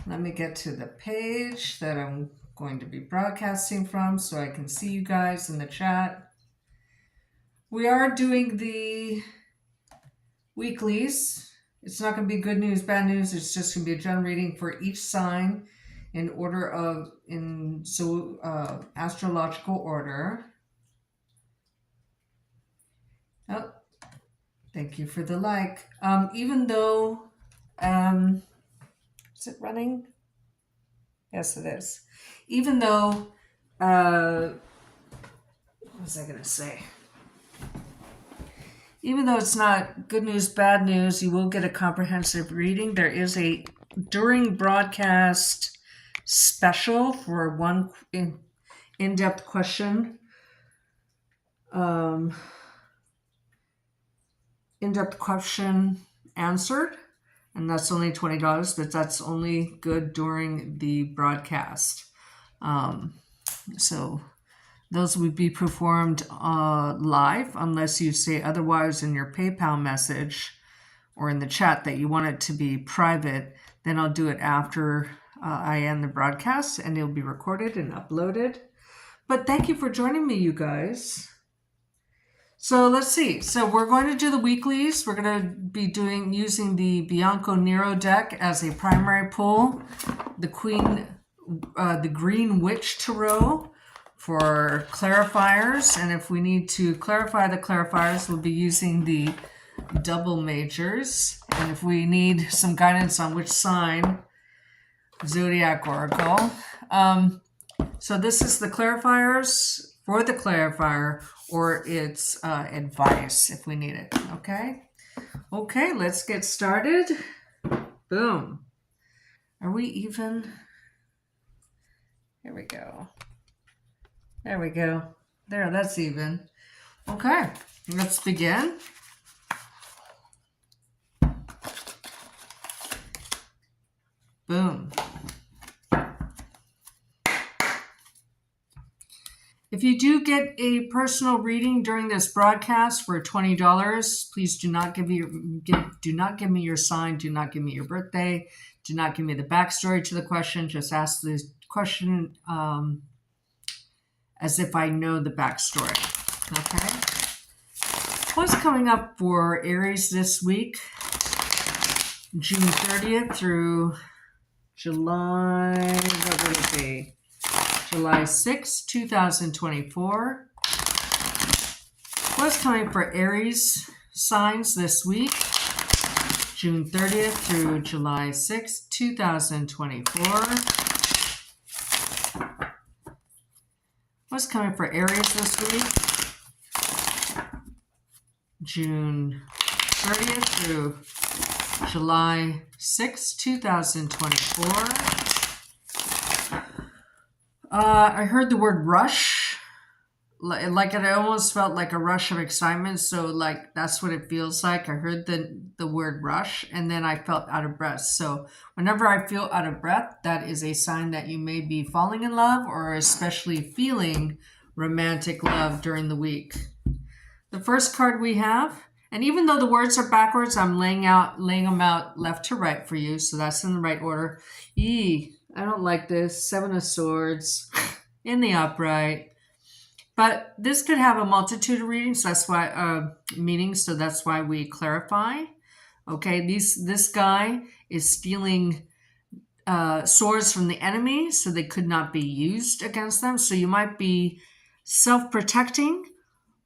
Let me get to the page that I'm going to be broadcasting from so I can see you guys in the chat. We are doing the weeklies. It's not going to be good news, bad news. It's just going to be a general reading for each sign in order of astrological order. Oh, thank you for the like. Even though, is it running? Yes, it is. Even though, what was I going to say? Even though it's not good news, bad news, you will get a comprehensive reading. There is a during broadcast special for one in-depth question. In-depth question answered, and that's only $20, but that's only good during the broadcast. So those would be performed live unless you say otherwise in your PayPal message or in the chat that you want it to be private. Then I'll do it after I end the broadcast, and it'll be recorded and uploaded. But thank you for joining me, you guys. So let's see. So we're going to do the weeklies. We're going to be using the Bianco Nero deck as a primary pull, the Green Witch Tarot for clarifiers. And if we need to clarify the clarifiers, we'll be using the double majors. And if we need some guidance on which sign, Zodiac Oracle. So this is the clarifiers for the clarifier, or it's advice if we need it. Okay, let's get started. Boom. Are we even? Here we go. There we go. There, that's even. Okay, let's begin. Boom. If you do get a personal reading during this broadcast for $20, please do not give me your sign, do not give me your birthday, do not give me the backstory to the question. Just ask the question as if I know the backstory. Okay. What's coming up for Aries this week? June 30th through July, what would it be? July 6, 2024. What's coming for Aries signs this week? June 30th through July 6, 2024. What's coming for Aries this week? June 30th through July 6, 2024. I heard the word rush, like it almost felt like a rush of excitement. So like, that's what it feels like. I heard the word rush, and then I felt out of breath. So whenever I feel out of breath, that is a sign that you may be falling in love or especially feeling romantic love during the week. The first card we have, and even though the words are backwards, I'm laying them out left to right for you. So that's in the right order. I don't like this. 7 of Swords in the upright. But this could have a multitude of readings. That's why meanings. So that's why we clarify. Okay, this guy is stealing swords from the enemy, so they could not be used against them. So you might be self-protecting,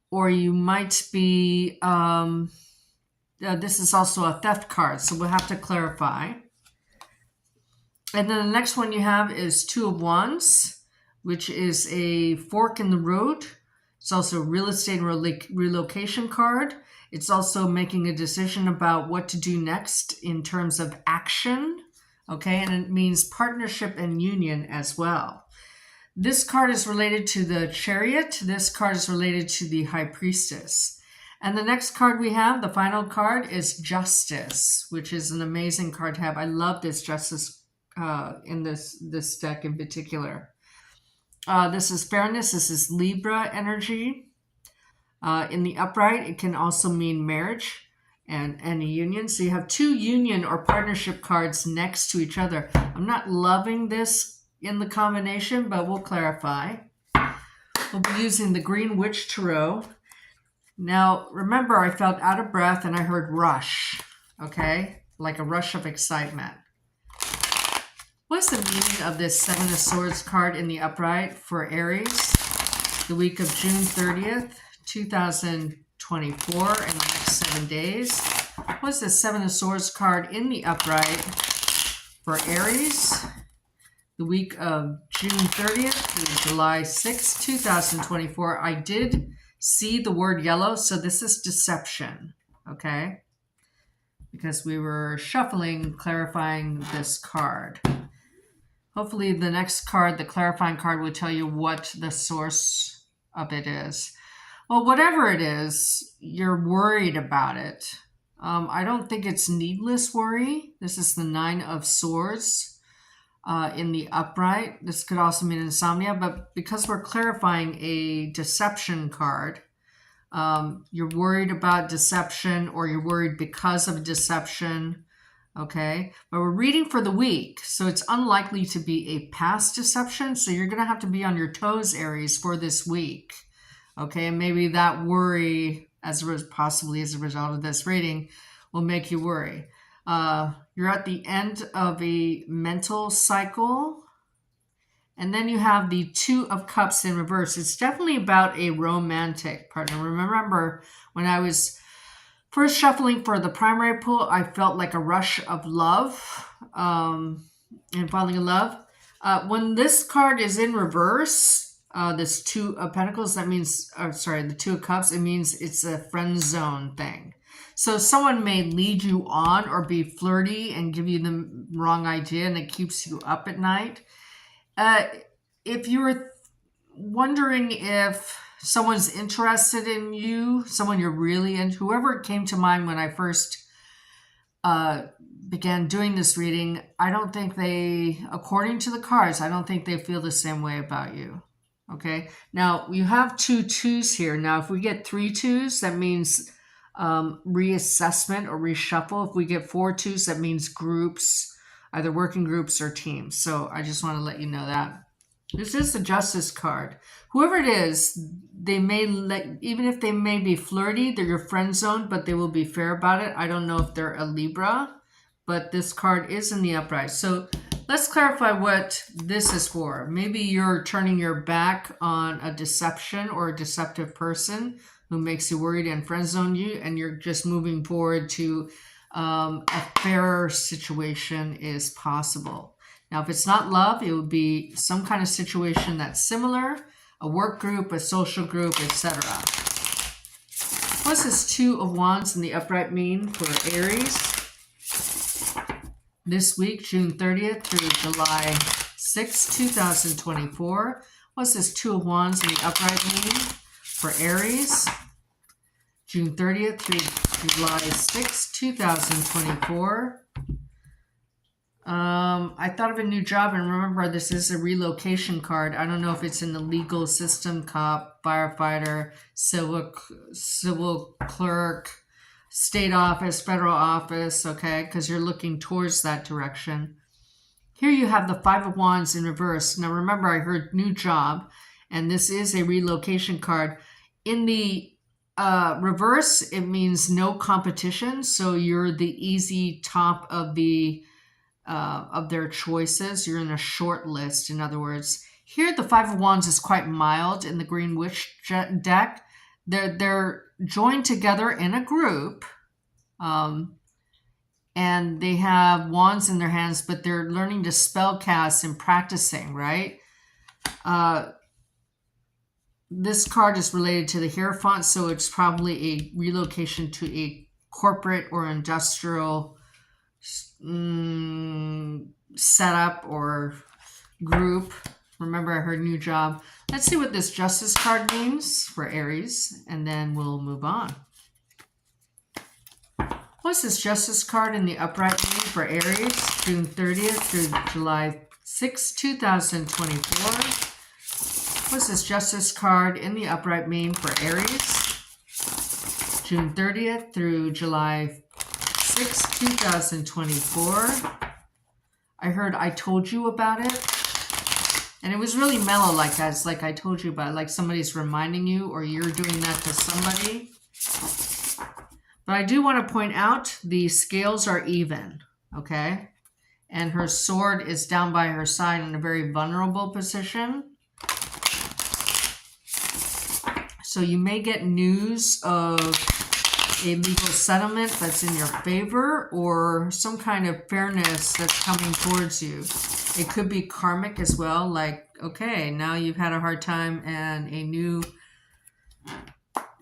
or you might be. This is also a theft card, so we'll have to clarify. And then the next one you have is 2 of Wands, which is a fork in the road. It's also a real estate relocation card. It's also making a decision about what to do next in terms of action. Okay, and it means partnership and union as well. This card is related to the Chariot. This card is related to the High Priestess. And the next card we have, the final card, is Justice, which is an amazing card to have. I love this Justice in this deck in particular. This is fairness. This is Libra energy. In the upright, it can also mean marriage. and a union. So you have two union or partnership cards next to each other. I'm not loving this in the combination, but we'll clarify. We'll be using the Green Witch Tarot. Now, remember, I felt out of breath and I heard rush, okay? Like a rush of excitement. What's the meaning of this Seven of Swords card in the upright for Aries? The week of June 30th, 2024, in the next 7 days. What's the Seven of Swords card in the upright for Aries? The week of June 30th through July 6th, 2024. I did see the word yellow, so this is deception, okay? Because we were shuffling, clarifying this card. Hopefully the next card, the clarifying card, will tell you what the source of it is. Well, whatever it is, you're worried about it. I don't think it's needless worry. This is the Nine of Swords in the upright. This could also mean insomnia, but because we're clarifying a deception card, you're worried about deception, or you're worried because of deception. Okay, but we're reading for the week, so it's unlikely to be a past deception. So you're going to have to be on your toes, Aries, for this week. Okay, and maybe that worry, possibly as a result of this reading, will make you worry. You're at the end of a mental cycle. And then you have the Two of Cups in reverse. It's definitely about a romantic partner. Remember, when I was first shuffling for the primary pull, I felt like a rush of love and falling in love. When this card is in reverse, this Two of Pentacles, that means, the Two of Cups, it means it's a friend zone thing. So someone may lead you on or be flirty and give you the wrong idea, and it keeps you up at night. If you were wondering if someone's interested in you, someone you're really into, whoever came to mind when I first began doing this reading, I don't think they, according to the cards, I don't think they feel the same way about you. Okay, now you have 2 twos here. Now, if we get 3 twos, that means reassessment or reshuffle. If we get 4 twos, that means groups, either working groups or teams. So I just want to let you know that. This is the Justice card. Whoever it is, they may even if they may be flirty, they're your friend zone, but they will be fair about it. I don't know if they're a Libra, but this card is in the upright. So let's clarify what this is for. Maybe you're turning your back on a deception or a deceptive person who makes you worried and friend zone you, and you're just moving forward to a fairer situation is possible. Now, if it's not love, it would be some kind of situation that's similar, a work group, a social group, etc. What's this Two of Wands in the upright mean for Aries? This week, June 30th through July 6th, 2024. What's this Two of Wands in the upright mean for Aries? June 30th through July 6th, 2024. I thought of a new job, and remember, this is a relocation card. I don't know if it's in the legal system, cop, firefighter, civil clerk, state office, federal office, okay, because you're looking towards that direction. Here you have the Five of Wands in reverse. Now, remember, I heard new job, and this is a relocation card. In the reverse, it means no competition, so you're the easy top of their choices. You're in a short list, in other words. Here, the Five of Wands is quite mild in the Green Witch deck. They're joined together in a group, and they have wands in their hands, but they're learning to spell cast and practicing, right? This card is related to the Hierophant, so it's probably a relocation to a corporate or industrial setup or group. Remember, I heard new job. Let's see what this Justice card means for Aries, and then we'll move on. What's this Justice card in the upright mean for Aries, June 30th through July 6th, 2024? What's this Justice card in the upright mean for Aries, June 30th through July 6th, 2024. I heard I told you about it. And it was really mellow like that. It's like I told you about it, like somebody's reminding you or you're doing that to somebody. But I do want to point out the scales are even, okay? And her sword is down by her side in a very vulnerable position. So you may get news of a legal settlement that's in your favor or some kind of fairness that's coming towards you. It could be karmic as well, like, okay, now you've had a hard time and a new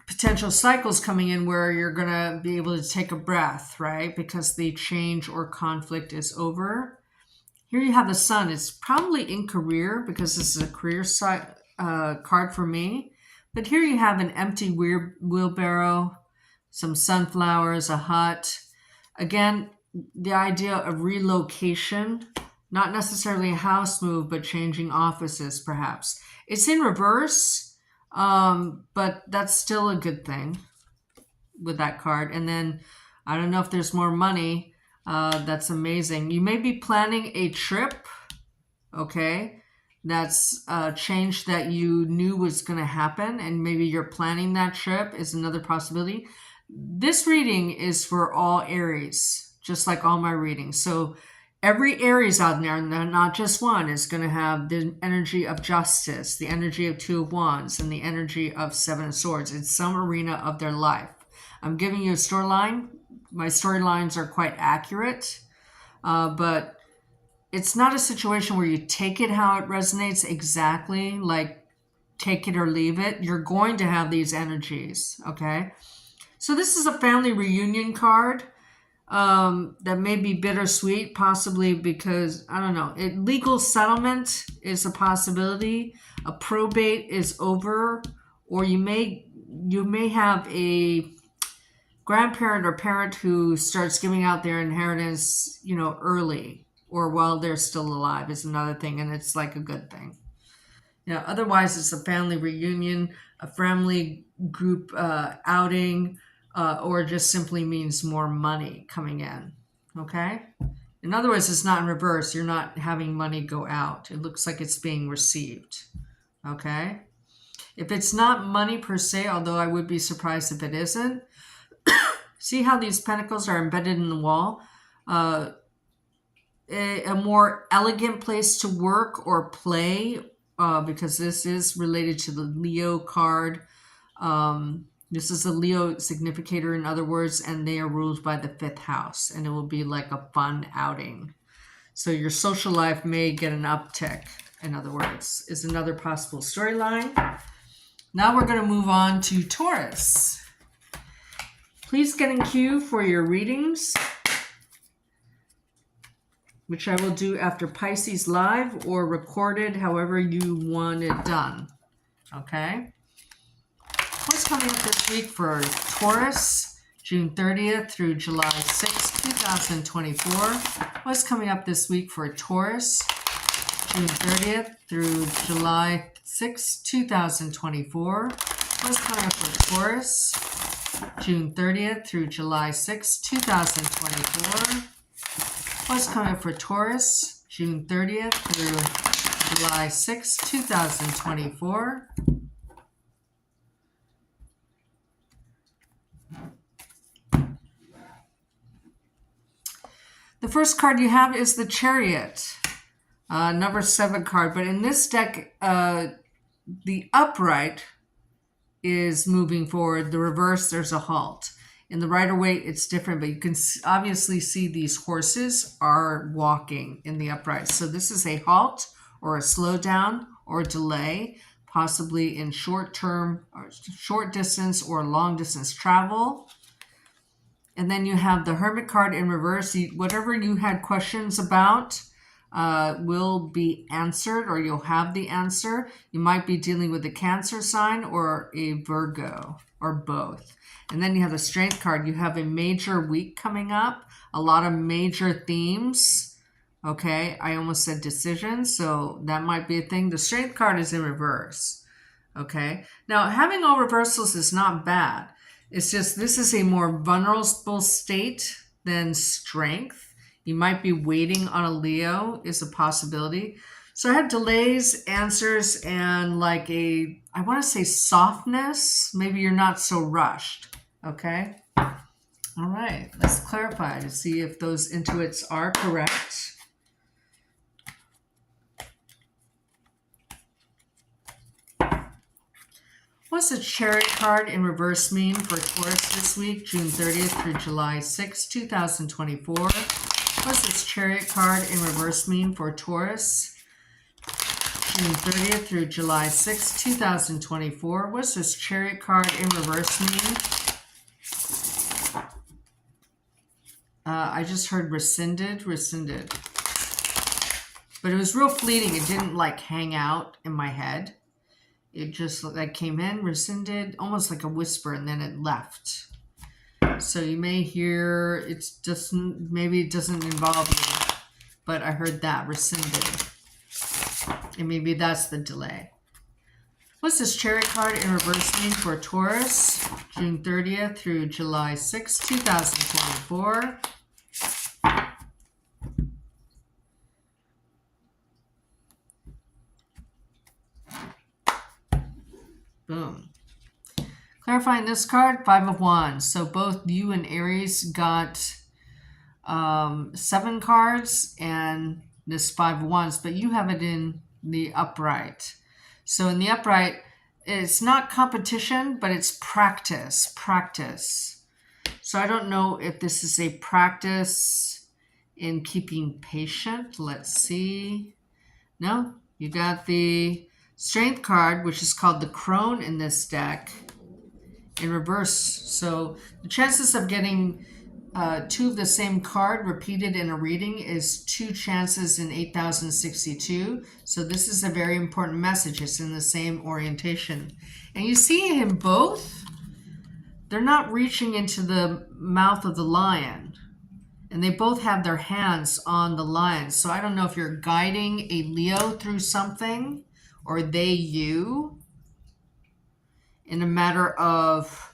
potential cycle's coming in where you're going to be able to take a breath, right? Because the change or conflict is over. Here you have the sun. It's probably in career because this is a career card for me. But here you have an empty wheelbarrow, some sunflowers, a hut. Again, the idea of relocation, not necessarily a house move, but changing offices perhaps. It's in reverse, but that's still a good thing with that card. And then I don't know if there's more money. That's amazing. You may be planning a trip, okay? That's a change that you knew was going to happen, and maybe you're planning that trip is another possibility. This reading is for all Aries, just like all my readings. So every Aries out there, not just one, is going to have the energy of justice, the energy of Two of Wands, and the energy of Seven of Swords in some arena of their life. I'm giving you a storyline. My storylines are quite accurate, but it's not a situation where you take it how it resonates exactly, like take it or leave it. You're going to have these energies, okay? So this is a family reunion card that may be bittersweet, possibly because, I don't know, legal settlement is a possibility. A probate is over, or you may have a grandparent or parent who starts giving out their inheritance, early or while they're still alive is another thing, and it's like a good thing. Otherwise it's a family reunion, a family group outing, or just simply means more money coming in, okay? In other words, it's not in reverse. You're not having money go out. It looks like it's being received, okay? If it's not money per se, although I would be surprised if it isn't, see how these pentacles are embedded in the wall? A more elegant place to work or play, because this is related to the Leo card. This is a Leo significator, in other words, and they are ruled by the 5th house, and it will be like a fun outing. So your social life may get an uptick, in other words, is another possible storyline. Now we're going to move on to Taurus. Please get in queue for your readings, which I will do after Pisces live or recorded, however you want it done, okay? What's coming up this week for Taurus, June 30th through July 6th, 2024? What's coming up this week for Taurus, June 30th through July 6th, 2024? What's coming up for Taurus, June 30th through July 6th, 2024? What's coming up for Taurus, June 30th through July 6th, 2024? The first card you have is the Chariot, number 7 card. But in this deck, the upright is moving forward. The reverse, there's a halt. In the Rider-Waite, it's different, but you can obviously see these horses are walking in the upright. So this is a halt or a slowdown or a delay, possibly in short-term, or short distance or long distance travel. And then you have the Hermit card in reverse. Whatever you had questions about will be answered, or you'll have the answer. You might be dealing with a Cancer sign or a Virgo, or both. And then you have the Strength card. You have a major week coming up, a lot of major themes. Okay, I almost said decisions, so that might be a thing. The Strength card is in reverse. Okay, now having all reversals is not bad. It's just this is a more vulnerable state, then strength. You might be waiting on a Leo is a possibility. So I have delays, answers, and like I want to say softness. Maybe you're not so rushed. Okay. All right. Let's clarify to see if those intuits are correct. What's the Chariot card in reverse mean for Taurus this week, June 30th through July 6th, 2024? What's this Chariot card in reverse mean for Taurus, June 30th through July 6th, 2024? What's this Chariot card in reverse mean? I just heard rescinded. But it was real fleeting. It didn't like hang out in my head. It just like came in, rescinded, almost like a whisper, and then it left. So you may hear maybe it doesn't involve you, but I heard that rescinded. And maybe that's the delay. What's this Chariot card in reverse mean for Taurus, June 30th through July 6th, 2024? Boom. Clarifying this card, 5 of Wands. So both you and Aries got 7 cards and this 5 of Wands, but you have it in the upright. So in the upright, it's not competition, but it's practice. So I don't know if this is a practice in keeping patient. Let's see. No, you got the Strength card, which is called the Crone in this deck, in reverse. So the chances of getting 2 of the same card repeated in a reading is 2 chances in 8,062. So this is a very important message. It's in the same orientation. And you see in both, they're not reaching into the mouth of the lion. And they both have their hands on the lion. So I don't know if you're guiding a Leo through something, or they you, in a matter of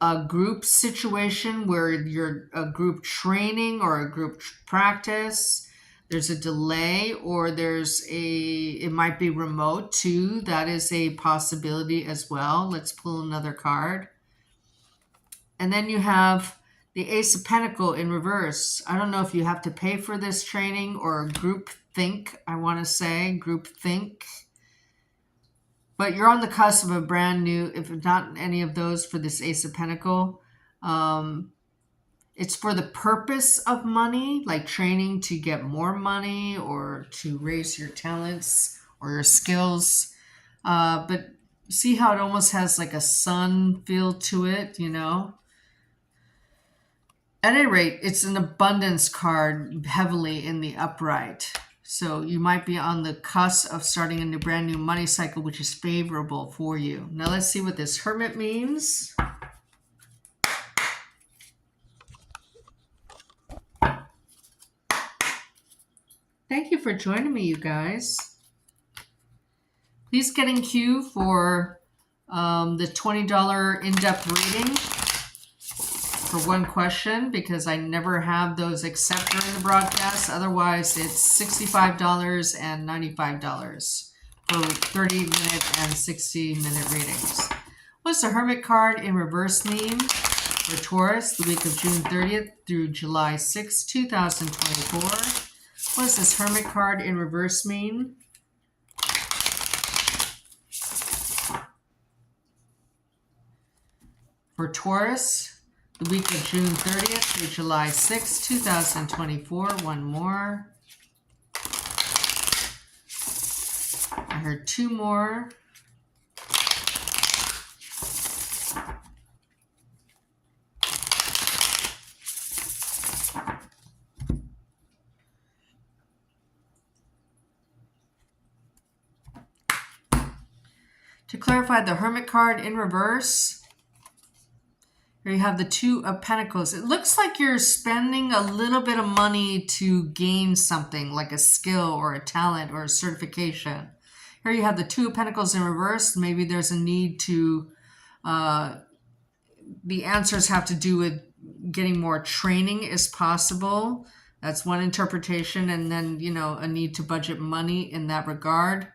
a group situation where you're a group training or a group practice. There's a delay, or it might be remote too. That is a possibility as well. Let's pull another card. And then you have the Ace of Pentacles in reverse. I don't know if you have to pay for this training or group think, I want to say, group think. But you're on the cusp of a brand new, if not any of those for this Ace of Pentacles. It's for the purpose of money, like training to get more money or to raise your talents or your skills. But see how it almost has like a sun feel to it, you know? At any rate, it's an abundance card heavily in the upright. So you might be on the cusp of starting a brand new money cycle, which is favorable for you. Now let's see what this Hermit means. Thank you for joining me, you guys. Please get in queue for the $20 in-depth reading for one question, because I never have those except during the broadcast. Otherwise, it's $65 and $95 for 30-minute and 60-minute readings. What's the Hermit card in reverse mean for Taurus the week of June 30th through July 6th, 2024? What's this Hermit card in reverse mean? For Taurus, the week of June 30th through July 6th, 2024. One more. I heard 2 more. To clarify the Hermit card in reverse, here you have the 2 of Pentacles. It looks like you're spending a little bit of money to gain something, like a skill or a talent or a certification. Here you have the 2 of Pentacles in reverse. Maybe there's a need to, the answers have to do with getting more training is possible. That's one interpretation. And then, a need to budget money in that regard.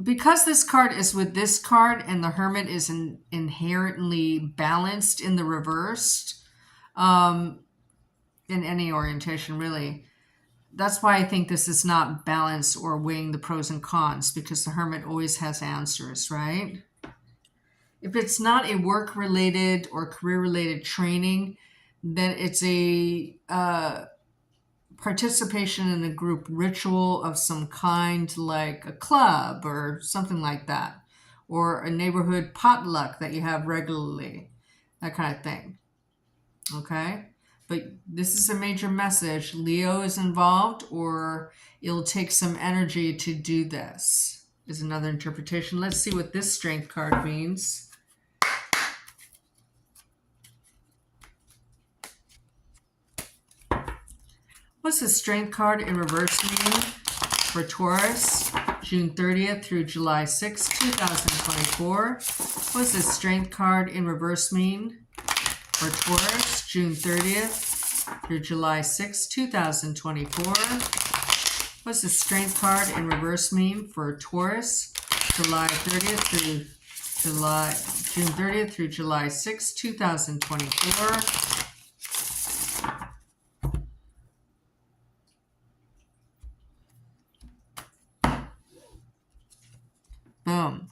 Because this card is with this card and the Hermit is inherently balanced in the reversed, in any orientation, really. That's why I think this is not balanced or weighing the pros and cons, because the Hermit always has answers, right? If it's not a work-related or career-related training, then it's a participation in a group ritual of some kind, like a club or something like that, or a neighborhood potluck that you have regularly, that kind of thing. Okay? But this is a major message. Leo is involved, or it'll take some energy to do this, is another interpretation. Let's see what this Strength card means. What's the Strength card in reverse mean for Taurus, June 30th through July 6th, 2024? What's the Strength card in reverse mean for Taurus, June 30th through July 6th, 2024? What's the Strength card in reverse mean for Taurus, July 30th through June 30th through July 6th, 2024? Boom.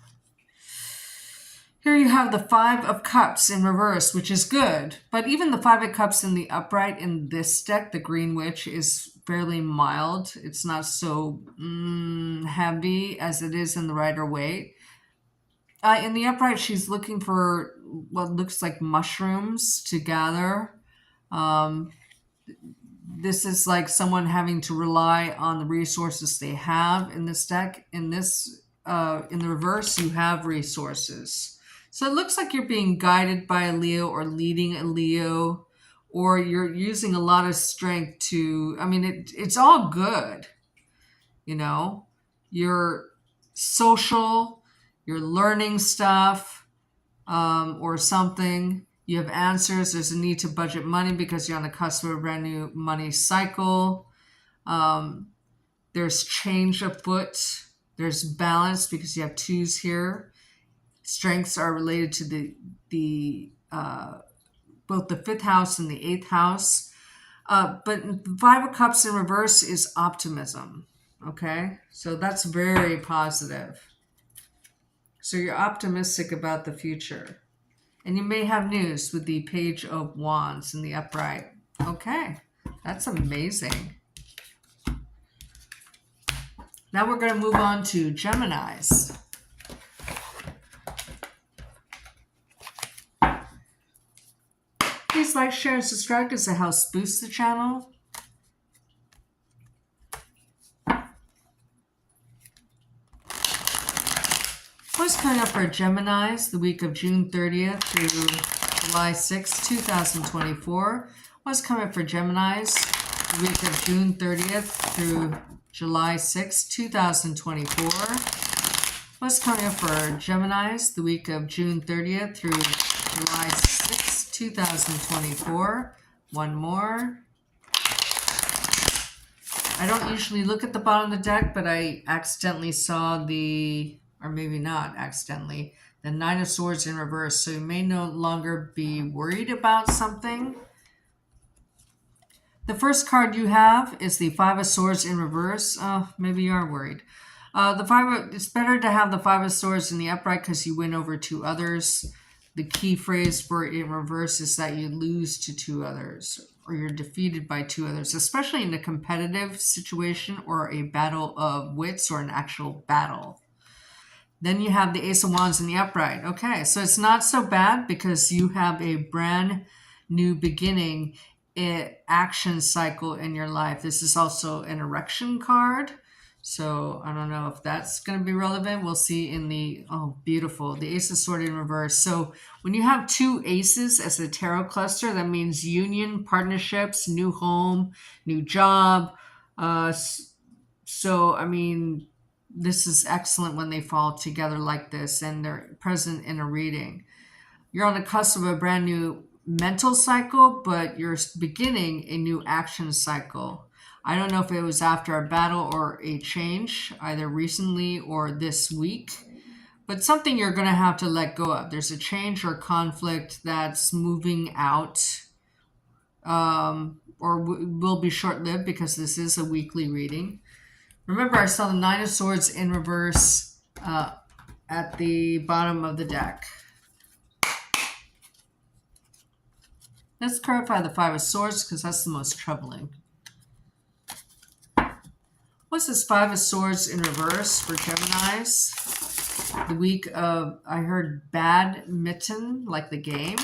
Here you have the Five of Cups in reverse, which is good. But even the Five of Cups in the upright in this deck, the Green Witch, is fairly mild. It's not so heavy as it is in the Rider-Waite. In the upright, she's looking for what looks like mushrooms to gather. This is like someone having to rely on the resources they have in this deck. In the reverse, you have resources. So it looks like you're being guided by a Leo or leading a Leo, or you're using a lot of strength to, it's all good. You're social, you're learning stuff, or something. You have answers. There's a need to budget money because you're on the cusp of a brand new money cycle. There's change afoot. There's balance because you have twos here. Strengths are related to the both the fifth house and the eighth house. But Five of Cups in reverse is optimism. Okay, so that's very positive. So you're optimistic about the future. And you may have news with the Page of Wands in the upright. Okay, that's amazing. Now we're going to move on to Geminis. Please like, share, and subscribe because it helps boost the channel. What's coming up for Geminis the week of June 30th through July 6th, 2024? What's coming up for Geminis the week of June 30th through July 6th, 2024? What's coming up for Geminis the week of June 30th through July 6th, 2024? One more. I don't usually look at the bottom of the deck, but I accidentally saw or maybe not accidentally, the Nine of Swords in reverse. So you may no longer be worried about something. The first card you have is the Five of Swords in reverse. Oh, maybe you are worried. It's better to have the Five of Swords in the upright because you win over two others. The key phrase for it in reverse is that you lose to two others, or you're defeated by two others, especially in a competitive situation or a battle of wits or an actual battle. Then you have the Ace of Wands in the upright. Okay, so it's not so bad because you have a brand new beginning, action cycle in your life. This is also an erection card. So I don't know if that's going to be relevant. We'll see in beautiful, the Ace of Swords in reverse. So when you have two aces as a tarot cluster, that means union, partnerships, new home, new job. This is excellent when they fall together like this and they're present in a reading. You're on the cusp of a brand new mental cycle, but you're beginning a new action cycle. I don't know if it was after a battle or a change, either recently or this week, but something you're going to have to let go of. There's a change or conflict that's moving out, or will be short lived because this is a weekly reading. Remember, I saw the Nine of Swords in reverse at the bottom of the deck. Let's clarify the Five of Swords because that's the most troubling. What's this Five of Swords in reverse for Geminis? The week of, I heard badminton, like the game.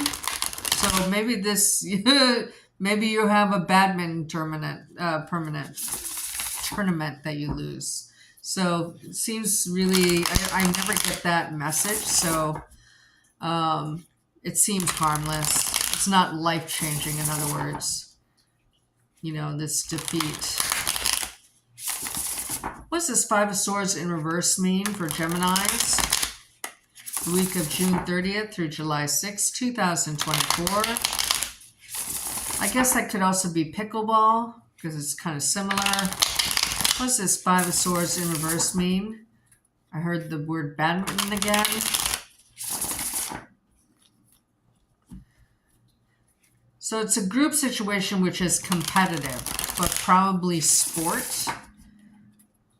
So maybe this, maybe you have a badminton permanent tournament that you lose. So it seems really, I never get that message. So it seems harmless. It's not life-changing, in other words. You know, this defeat. What's this Five of Swords in reverse mean for Geminis? The week of June 30th through July 6th, 2024. I guess that could also be pickleball because it's kind of similar. What's this Five of Swords in reverse mean? I heard the word badminton again. So it's a group situation which is competitive, but probably sport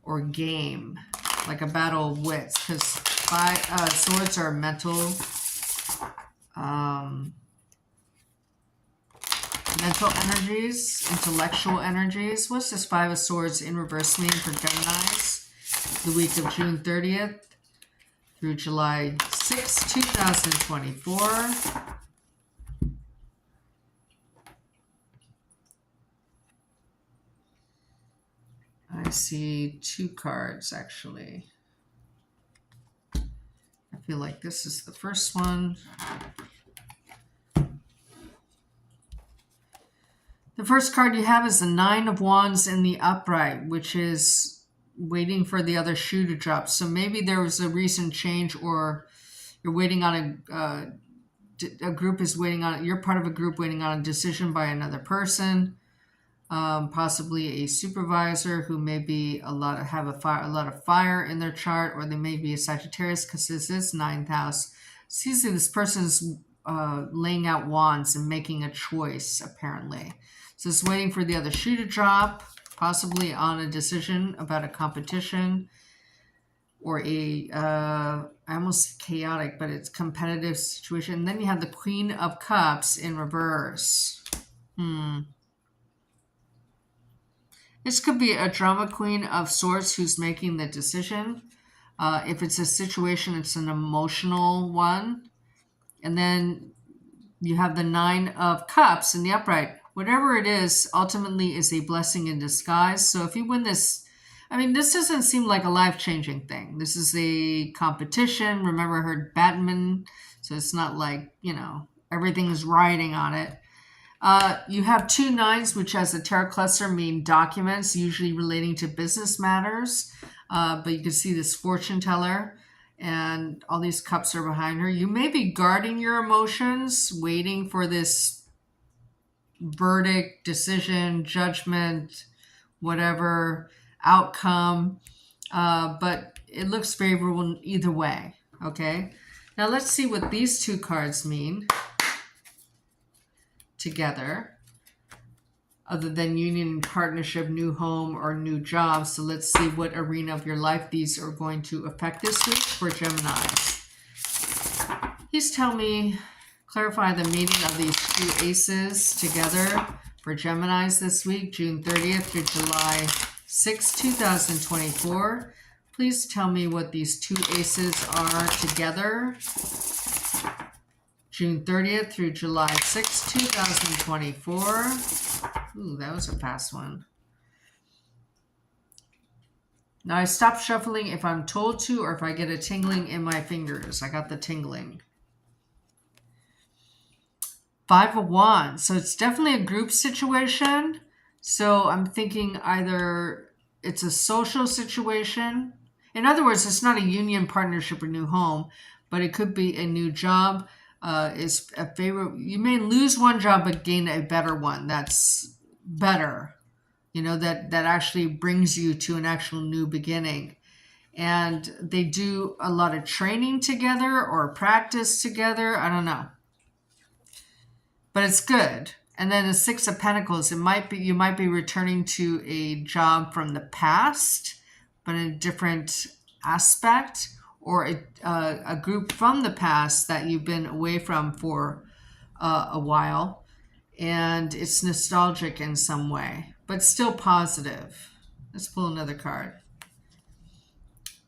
or game, like a battle of wits, because swords are mental energies, intellectual energies. What's this Five of Swords in reverse mean for Geminis? The week of June 30th through July 6th, 2024. I see two cards, actually. I feel like this is the first one. The first card you have is the Nine of Wands in the upright, which is waiting for the other shoe to drop. So maybe there was a recent change, or you're waiting on a group is waiting on, you're part of a group waiting on a decision by another person. Possibly a supervisor who may be have a lot of fire in their chart, or they may be a Sagittarius because this is ninth house. So usually this person's laying out wands and making a choice, apparently. So it's waiting for the other shoe to drop, possibly on a decision about a competition or I almost say chaotic, but it's competitive situation. And then you have the Queen of Cups in reverse. This could be a drama queen of sorts who's making the decision. If it's a situation, it's an emotional one. And then you have the Nine of Cups in the upright. Whatever it is, ultimately is a blessing in disguise. So if you win this, I mean, this doesn't seem like a life-changing thing. This is a competition. Remember, I heard badminton. So it's not like, everything is riding on it. You have two nines, which as a tarot cluster mean documents, usually relating to business matters. But you can see this fortune teller and all these cups are behind her. You may be guarding your emotions, waiting for this verdict, decision, judgment, whatever outcome. But it looks favorable either way. Okay. Now let's see what these two cards mean together, other than union, partnership, new home, or new job. So let's see what arena of your life these are going to affect this week for Geminis. Please tell me, clarify the meaning of these two aces together for Geminis this week, June 30th through July 6th, 2024. Please tell me what these two aces are together, June 30th through July 6th, 2024. Ooh, that was a fast one. Now I stop shuffling if I'm told to, or if I get a tingling in my fingers. I got the tingling. Five of Wands. So it's definitely a group situation. So I'm thinking either it's a social situation. In other words, it's not a union, partnership, or new home, but it could be a new job. is a favorite. You may lose one job but gain a better one that's better, that actually brings you to an actual new beginning. And they do a lot of training together or practice together. I don't know, but it's good. And then the Six of Pentacles, you might be returning to a job from the past, but in a different aspect, or a group from the past that you've been away from for a while, and it's nostalgic in some way, but still positive. Let's pull another card.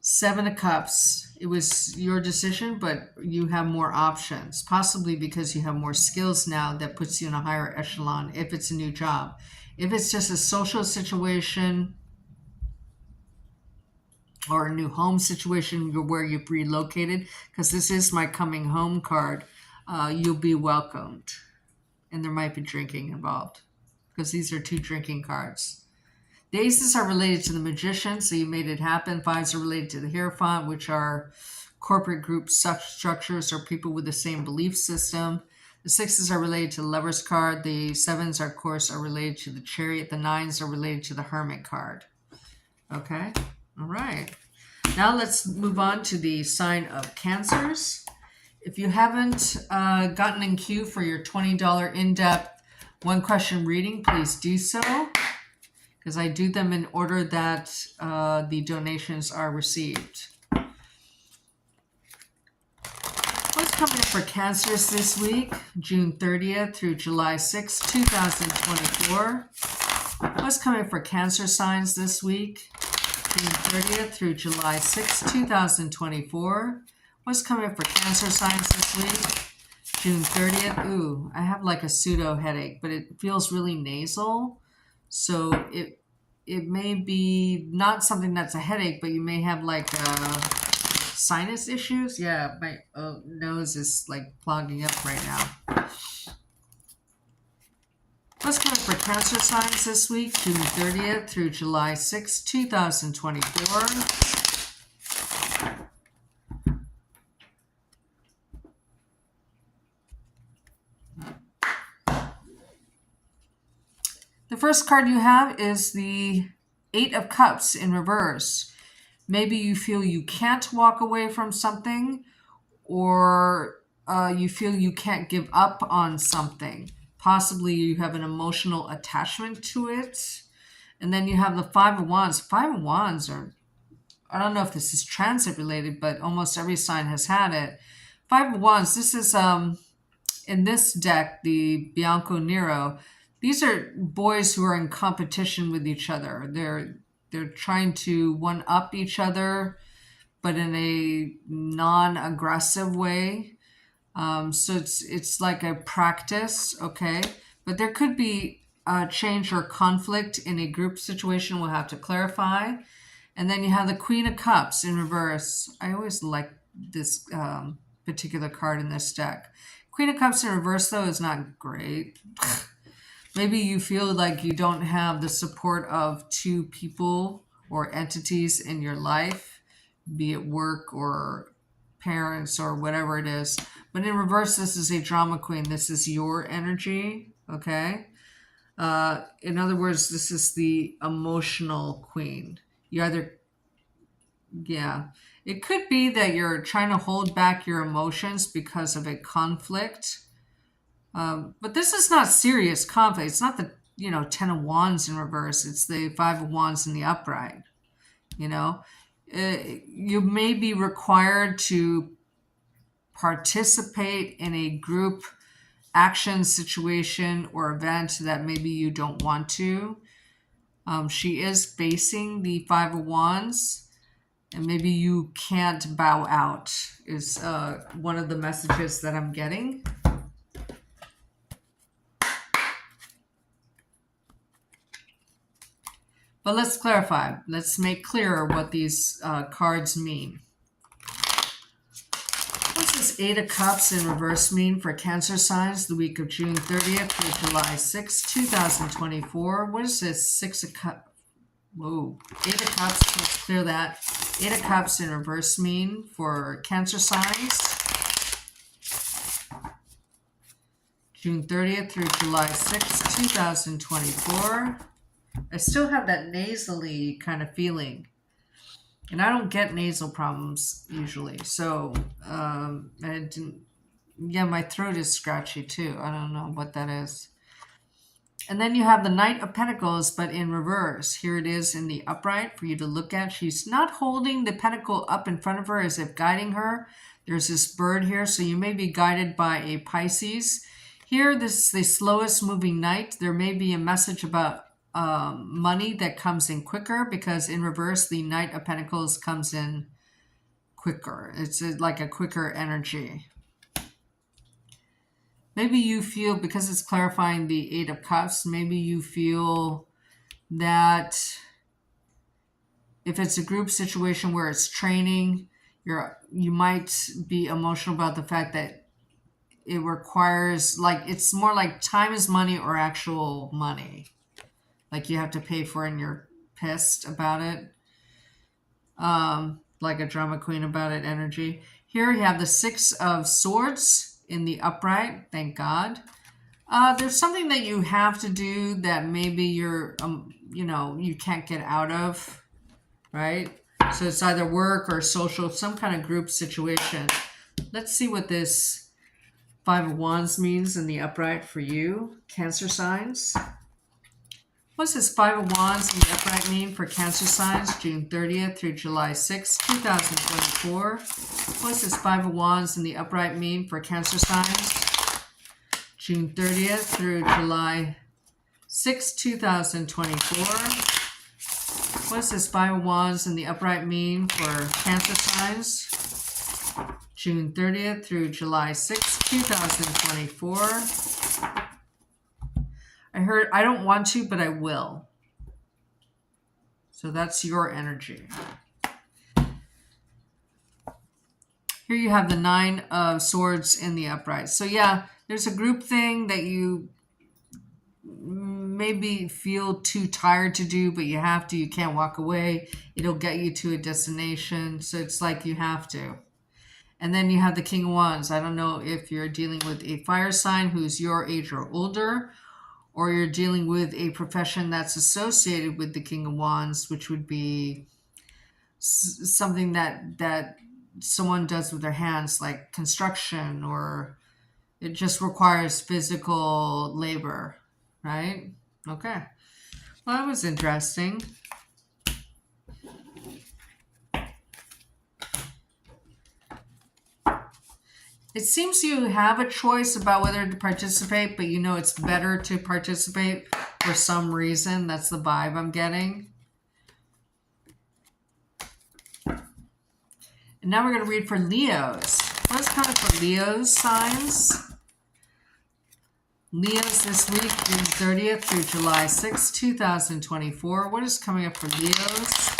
Seven of Cups. It was your decision, but you have more options, possibly because you have more skills now that puts you in a higher echelon if it's a new job. If it's just a social situation or a new home situation where you've relocated, because this is my coming home card, you'll be welcomed. And there might be drinking involved, because these are two drinking cards. The aces are related to the Magician, so you made it happen. Fives are related to the Hierophant, which are corporate group structures or people with the same belief system. The sixes are related to the Lover's card. The sevens, of course, are related to the Chariot. The nines are related to the Hermit card. Okay? All right. Now let's move on to the sign of Cancers. If you haven't gotten in queue for your $20 in-depth one-question reading, please do so, because I do them in order that the donations are received. What's coming up for Cancers this week, June 30th through July 6th, 2024? What's coming up for Cancer signs this week, June 30th through July 6th, 2024? What's coming up for Cancer signs this week, June 30th? Ooh, I have like a pseudo headache, but it feels really nasal. So it may be not something that's a headache, but you may have like sinus issues. Yeah, my nose is like clogging up right now. What's coming for Cancer signs this week, June 30th through July 6th, 2024? The first card you have is the Eight of Cups in reverse. Maybe you feel you can't walk away from something, or you feel you can't give up on something. Possibly you have an emotional attachment to it. And then you have the Five of Wands. Five of Wands are, I don't know if this is transit related, but almost every sign has had it. Five of Wands, this is, in this deck, the Bianco Nero, these are boys who are in competition with each other. They're trying to one-up each other, but in a non-aggressive way. So it's like a practice, okay? But there could be a change or conflict in a group situation. We'll have to clarify. And then you have the Queen of Cups in reverse. I always like this particular card in this deck. Queen of Cups in reverse, though, is not great. Maybe you feel like you don't have the support of two people or entities in your life, be it work or parents or whatever it is. But in reverse, this is a drama queen. This is your energy, okay? In other words, this is the emotional queen. You either, yeah. It could be that you're trying to hold back your emotions because of a conflict. But this is not serious conflict. It's not the, Ten of Wands in reverse. It's the Five of Wands in the upright. You may be required to participate in a group action situation or event that maybe you don't want to. She is facing the Five of Wands, and maybe you can't bow out is one of the messages that I'm getting. But let's clarify. Let's make clearer what these cards mean. What's this Eight of Cups in reverse mean for Cancer signs the week of June 30th through July 6th, 2024? What is this Six of Cups? Whoa. Eight of Cups. Let's clear that. Eight of Cups in reverse mean for Cancer signs. June 30th through July 6th, 2024. I still have that nasally kind of feeling. And I don't get nasal problems usually. So, yeah, my throat is scratchy too. I don't know what that is. And then you have the Knight of Pentacles, but in reverse. Here it is in the upright for you to look at. She's not holding the pentacle up in front of her as if guiding her. There's this bird here, so you may be guided by a Pisces. Here, this is the slowest moving knight. There may be a message about money that comes in quicker, because in reverse, the Knight of Pentacles comes in quicker. It's like a quicker energy. Maybe you feel, because it's clarifying the Eight of Cups, maybe you feel that if it's a group situation where it's training, you might be emotional about the fact that it requires, like, it's more like time is money or actual money. Like you have to pay for it and you're pissed about it. Like a drama queen about it energy. Here you have the Six of Swords in the upright. Thank God. There's something that you have to do that maybe you're, you can't get out of, right? So it's either work or social, some kind of group situation. Let's see what this Five of Wands means in the upright for you, Cancer signs. What's this Five of Wands in the upright mean for Cancer signs, June 30th through July 6th, 2024? What's this Five of Wands in the upright mean for Cancer signs, June 30th through July 6th, 2024? What's this Five of Wands in the upright mean for Cancer signs, June 30th through July 6th, 2024? I heard, I don't want to, but I will. So that's your energy. Here you have the Nine of Swords in the upright. So yeah, there's a group thing that you maybe feel too tired to do, but you have to. You can't walk away. It'll get you to a destination. So it's like you have to. And then you have the King of Wands. I don't know if you're dealing with a fire sign who's your age or older, or you're dealing with a profession that's associated with the King of Wands, which would be something that someone does with their hands, like construction, or it just requires physical labor, right? Okay. Well, that was interesting. It seems you have a choice about whether to participate, but you know it's better to participate for some reason. That's the vibe I'm getting. And now we're going to read for Leos. What is coming for Leo's signs? Leos this week, June 30th through July 6th, 2024. What is coming up for Leos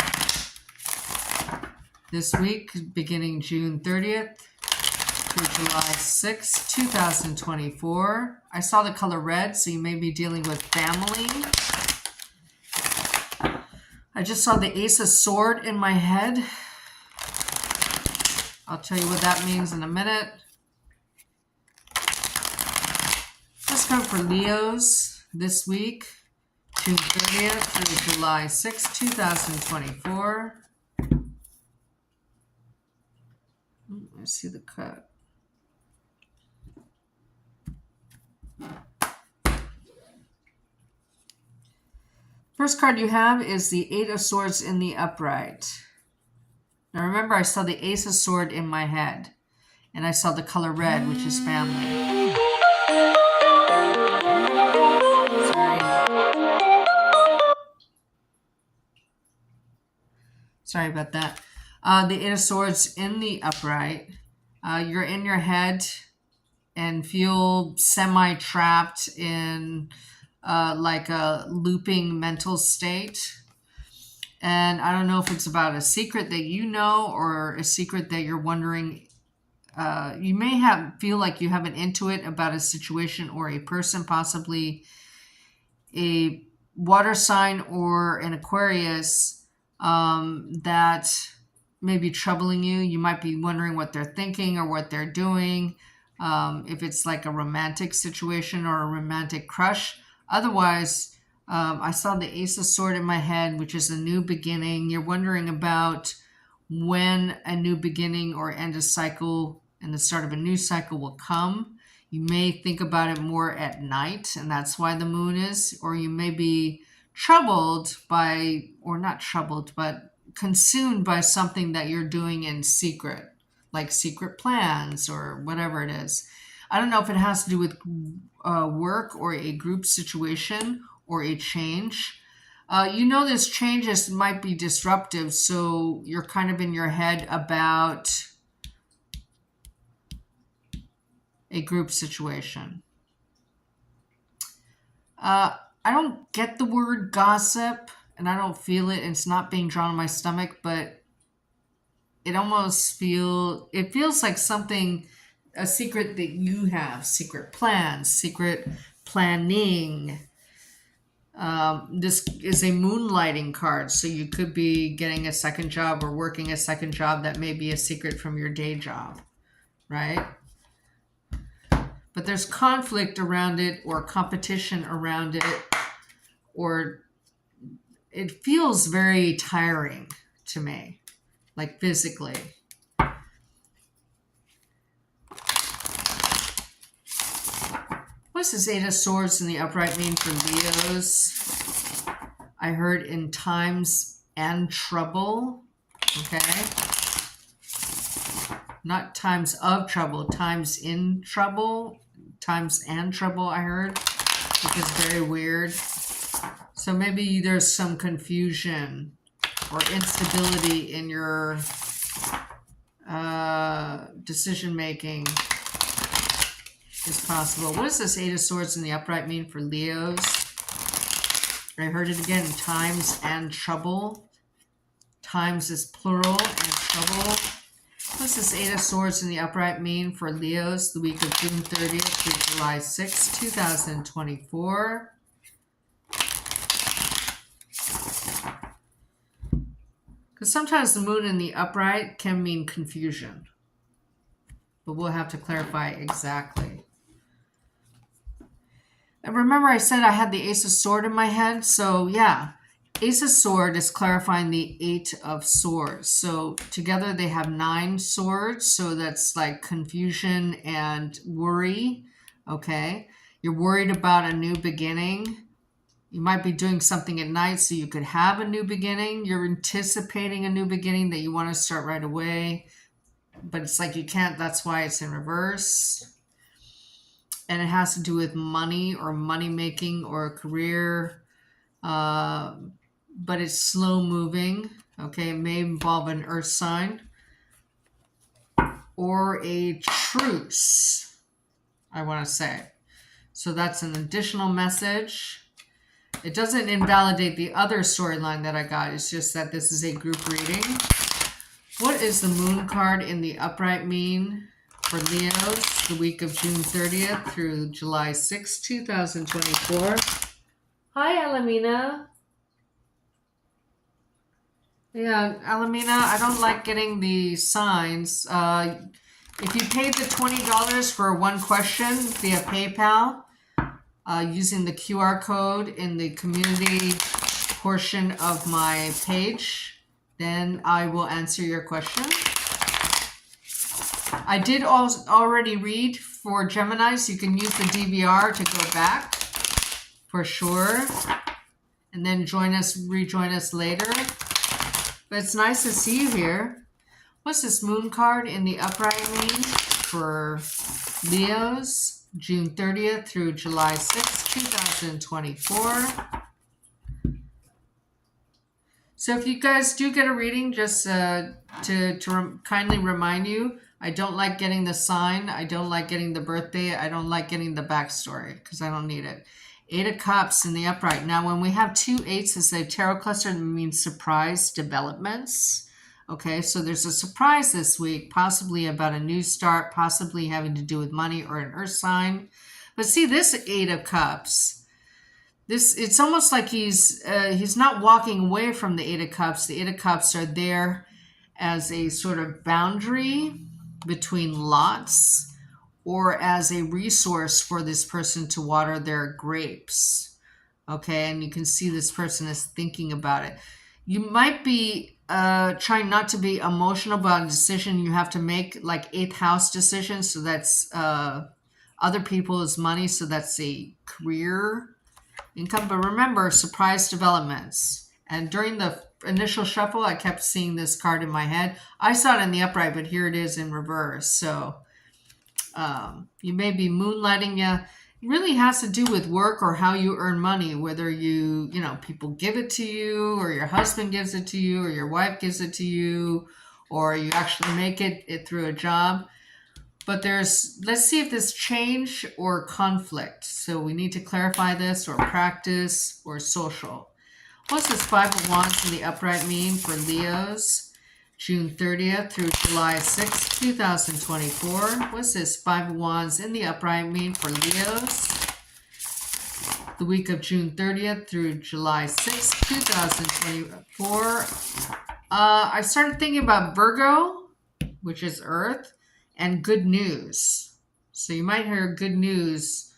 this week, beginning June 30th through July 6th, 2024? I saw the color red, so you may be dealing with family. I just saw the Ace of Swords in my head. I'll tell you what that means in a minute. Let's come for Leos this week, June 30th through July 6th, 2024. I see the cut. First card you have is the Eight of Swords in the upright. Now remember, I saw the Ace of Swords in my head, and I saw the color red, which is family. Sorry about that. The Eight of Swords in the upright. You're in your head and feel semi-trapped in like a looping mental state. And I don't know if it's about a secret that you know or a secret that you're wondering. You may feel like you have an intuit about a situation or a person, possibly a water sign or an Aquarius that may be troubling you. You might be wondering what they're thinking or what they're doing. if it's like a romantic situation or a romantic crush. Otherwise, I saw the Ace of Swords in my head, which is a new beginning. You're wondering about when a new beginning or end a cycle and the start of a new cycle will come. You may think about it more at night, and that's why the moon is, or you may be troubled by, or not troubled, but consumed by something that you're doing in secret, like secret plans or whatever it is. I don't know if it has to do with work or a group situation or a change. This changes might be disruptive, so you're kind of in your head about a group situation. I don't get the word gossip, and I don't feel it. It's not being drawn on my stomach, but it feels like something, a secret that you have, secret plans, secret planning. This is a moonlighting card, so you could be getting a second job or working a second job that may be a secret from your day job, right? But there's conflict around it or competition around it, or it feels very tiring to me, like physically. What's this Eight of Swords in the upright mean for Leos? I heard in times and trouble, okay? Not times of trouble, times in trouble, times and trouble I heard, which is very weird. So maybe there's some confusion or instability in your decision making is possible. What does this Eight of Swords in the upright mean for Leos? I heard it again, times and trouble. Times is plural and trouble. What's this Eight of Swords in the upright mean for Leos the week of June 30th through July 6th, 2024? Because sometimes the moon in the upright can mean confusion. But we'll have to clarify exactly. And remember I said I had the Ace of Swords in my head? So yeah, Ace of Swords is clarifying the Eight of Swords. So together they have 9 swords. So that's like confusion and worry. Okay. You're worried about a new beginning. You might be doing something at night so you could have a new beginning. You're anticipating a new beginning that you want to start right away. But it's like you can't. That's why it's in reverse. And it has to do with money or money making or a career. But it's slow moving. Okay, it may involve an earth sign or a truce, I want to say. So that's an additional message. It doesn't invalidate the other storyline that I got. It's just that this is a group reading. What is the moon card in the upright mean for Leos the week of June 30th through July 6th, 2024? Hi, Alamina. Yeah, Alamina, I don't like getting the signs. If you paid the $20 for one question via PayPal, using the QR code in the community portion of my page, then I will answer your question. I did already read for Geminis. You can use the DVR to go back for sure, and then rejoin us later. But it's nice to see you here. What's this moon card in the upright mean for Leos, June 30th through July 6th, 2024? So if you guys do get a reading, just to kindly remind you, I don't like getting the sign. I don't like getting the birthday. I don't like getting the backstory because I don't need it. 8 of Cups in the upright. Now, when we have 2 8s as a tarot cluster, it means surprise developments. Okay, so there's a surprise this week, possibly about a new start, possibly having to do with money or an earth sign. But see, this 8 of Cups, it's almost like he's not walking away from the 8 of Cups. The 8 of Cups are there as a sort of boundary between lots, or as a resource for this person to water their grapes. Okay, and you can see this person is thinking about it. You might be trying not to be emotional about a decision you have to make, like eighth house decisions. So that's other people's money. So that's a career income. But remember, surprise developments. And during the initial shuffle, I kept seeing this card in my head. I saw it in the upright, but here it is in reverse. So you may be moonlighting. Yeah, it really has to do with work or how you earn money, whether people give it to you, or your husband gives it to you, or your wife gives it to you, or you actually make it through a job. But let's see if there's change or conflict. So we need to clarify this, or practice, or social. What's this Five of Wands in the upright mean for Leos? June 30th through July 6th, 2024. What's this Five of Wands in the upright mean for Leos? The week of June 30th through July 6th, 2024. I started thinking about Virgo, which is Earth, and good news. So you might hear good news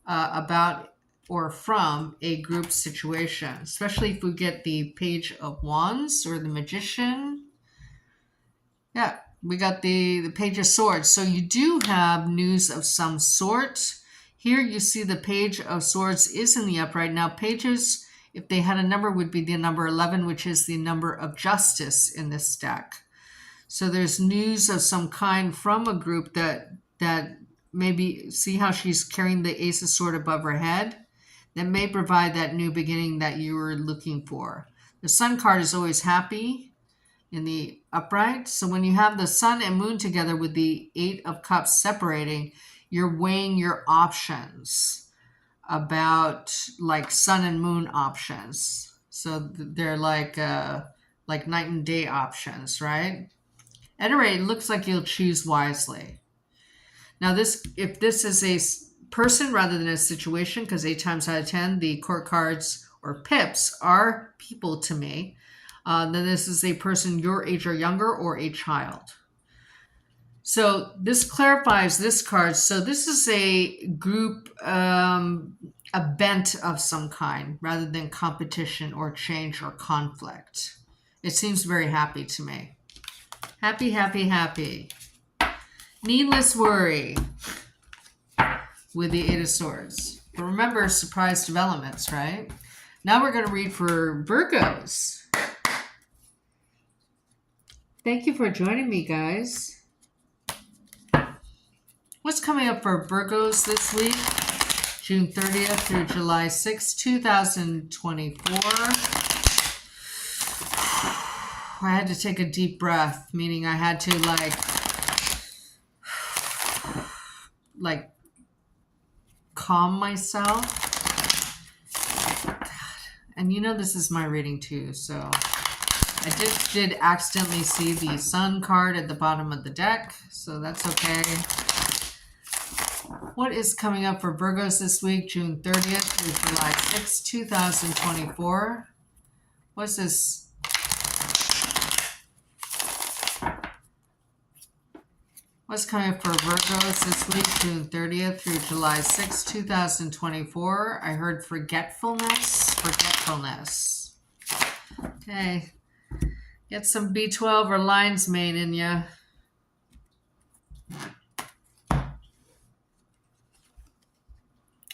about or from a group situation, especially if we get the Page of Wands or the Magician. Yeah, we got the Page of Swords. So you do have news of some sort. Here you see the Page of Swords is in the upright. Now pages, if they had a number, would be the number 11, which is the number of justice in this deck. So there's news of some kind from a group that maybe, see how she's carrying the Ace of Swords above her head? That may provide that new beginning that you were looking for. The Sun card is always happy in the upright. So when you have the Sun and Moon together with the Eight of Cups separating, you're weighing your options about like Sun and Moon options. So they're like night and day options, right? At any rate, it looks like you'll choose wisely. Now, if this is a person rather than a situation, because 8 times out of 10, the court cards or pips are people to me, then this is a person your age or younger, or a child. So this clarifies this card. So this is a group, a bent of some kind, rather than competition or change or conflict. It seems very happy to me. Happy, happy, happy. Needless worry with the Eight of Swords. But remember, surprise developments, right? Now we're going to read for Virgos. Thank you for joining me, guys. What's coming up for Virgos this week? June 30th through July 6th, 2024. I had to take a deep breath, meaning I had to like calm myself. God. And you know this is my reading too, so I did accidentally see the Sun card at the bottom of the deck, so that's okay. What is coming up for Virgos this week, June 30th through July 6th, 2024? What's this? What's coming up for Virgos this week, June 30th through July 6th, 2024? I heard forgetfulness. Okay. Get some B12 or lion's mane in you.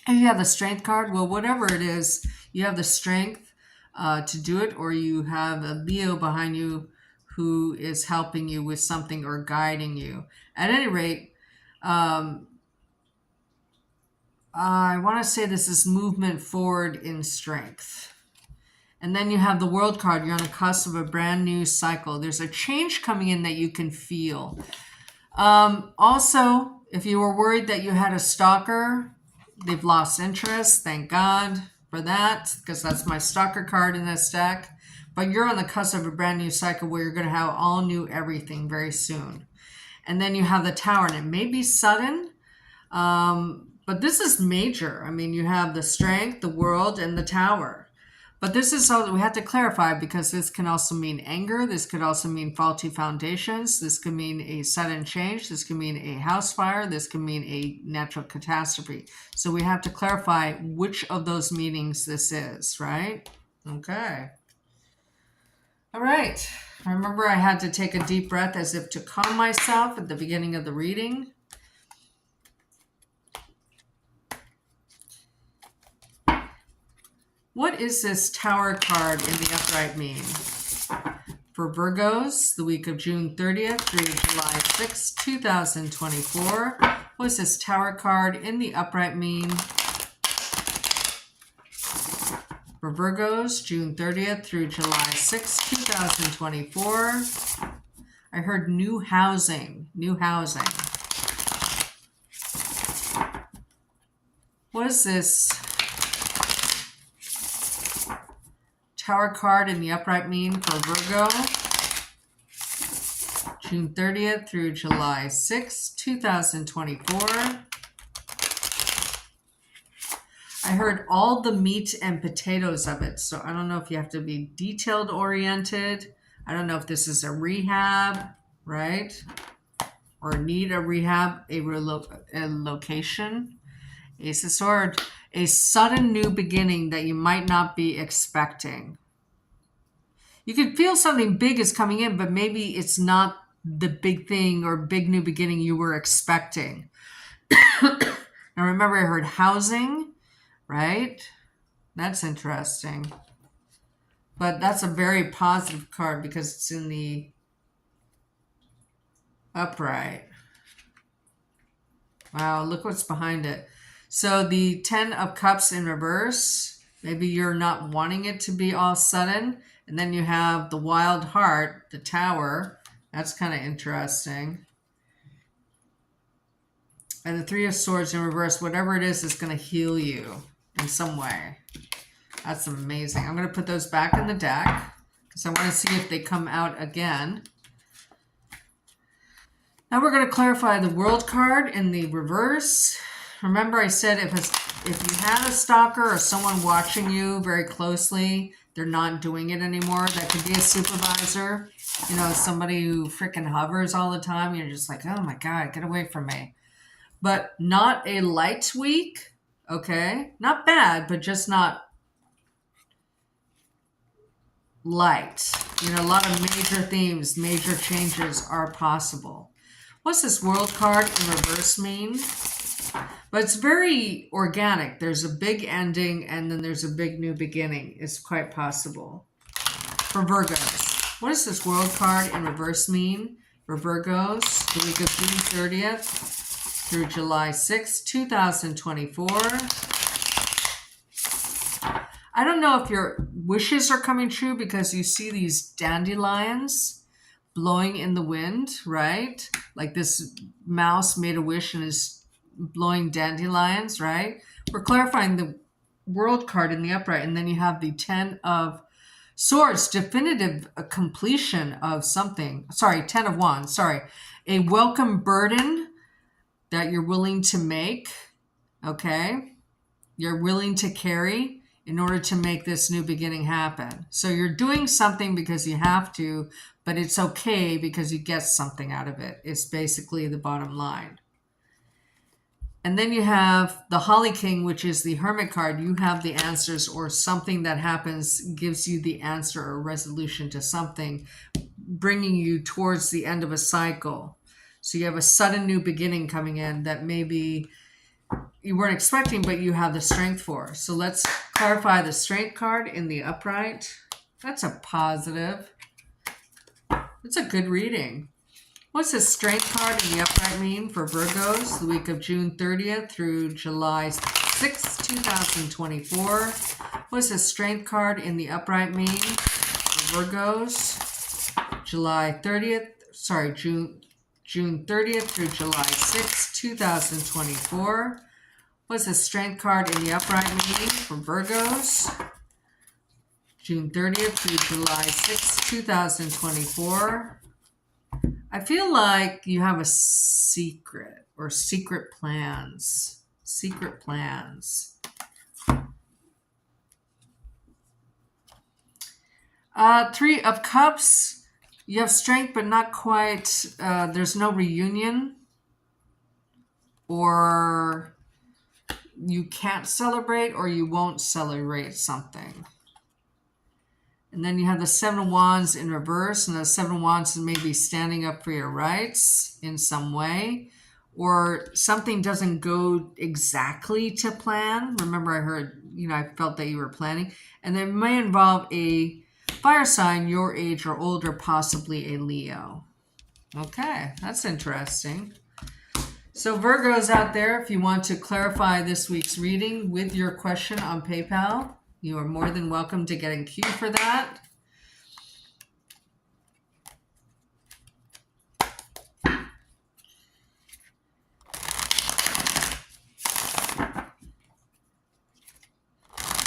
And you have the strength card. Well, whatever it is, you have the strength to do it, or you have a Leo behind you who is helping you with something or guiding you. At any rate, I want to say this is movement forward in strength. And then you have the World card. You're on the cusp of a brand new cycle. There's a change coming in that you can feel. Also, if you were worried that you had a stalker, they've lost interest. Thank God for that, because that's my stalker card in this deck. But you're on the cusp of a brand new cycle where you're going to have all new everything very soon. And then you have the Tower, and it may be sudden, but this is major. I mean, you have the strength, the world, and the Tower. But this is all we have to clarify, because this can also mean anger. This could also mean faulty foundations. This could mean a sudden change. This could mean a house fire. This could mean a natural catastrophe. So we have to clarify which of those meanings this is, right? Okay. All right. Remember, I had to take a deep breath as if to calm myself at the beginning of the reading. What is this Tower card in the upright mean? For Virgos, the week of June 30th through July 6th, 2024. What does this Tower card in the upright mean? For Virgos, June 30th through July 6th, 2024. I heard new housing. New housing. What is this Tower card in the upright mean for Virgo? June 30th through July 6th, 2024. I heard all the meat and potatoes of it. So I don't know if you have to be detailed oriented. I don't know if this is a rehab, right? Or need a rehab, a location. Ace of Swords. A sudden new beginning that you might not be expecting. You could feel something big is coming in, but maybe it's not the big thing or big new beginning you were expecting. Now remember, I heard housing, right? That's interesting. But that's a very positive card because it's in the upright. Wow, look what's behind it. So the 10 of Cups in reverse, maybe you're not wanting it to be all sudden. And then you have the Wild Heart, the Tower. That's kind of interesting. And the 3 of Swords in reverse, whatever it is going to heal you in some way. That's amazing. I'm going to put those back in the deck because I want to see if they come out again. Now we're going to clarify the World card in the reverse. Remember, I said if you had a stalker or someone watching you very closely, they're not doing it anymore. That could be a supervisor, you know, somebody who freaking hovers all the time. You're just like, oh my God, get away from me. But not a light week, okay? Not bad, but just not light. You know, a lot of major themes, major changes are possible. What's this World card in reverse mean? But it's very organic. There's a big ending and then there's a big new beginning. It's quite possible. For Virgos, what does this World card in reverse mean? For Virgos, the week of June 30th through July 6th, 2024. I don't know if your wishes are coming true because you see these dandelions blowing in the wind, right? Like this mouse made a wish and is blowing dandelions, right? We're clarifying the World card in the upright, and then you have the 10 of Swords, definitive completion of something. Sorry, 10 of Wands, sorry. A welcome burden that you're willing to make, okay? You're willing to carry in order to make this new beginning happen. So you're doing something because you have to, but it's okay because you get something out of it. It's basically the bottom line. And then you have the Holly King, which is the Hermit card. You have the answers, or something that happens gives you the answer or resolution to something, bringing you towards the end of a cycle. So you have a sudden new beginning coming in that maybe you weren't expecting, but you have the strength for. So let's clarify the Strength card in the upright. That's a positive. It's a good reading. What's the Strength card in the upright mean for Virgos, the week of June 30th through July 6th, 2024? What's the Strength card in the upright mean for Virgos, June 30th through July 6th, 2024? What's the Strength card in the upright mean for Virgos, June 30th through July 6th, 2024? I feel like you have a secret or secret plans. Secret plans. Three of Cups. You have strength, but not quite. There's no reunion. Or you can't celebrate, or you won't celebrate something. And then you have the Seven of Wands in reverse, and the Seven of Wands is maybe standing up for your rights in some way, or something doesn't go exactly to plan. Remember, I heard, I felt that you were planning. And it may involve a fire sign your age or older, possibly a Leo. Okay, that's interesting. So Virgos out there, if you want to clarify this week's reading with your question on PayPal, you are more than welcome to get in queue for that.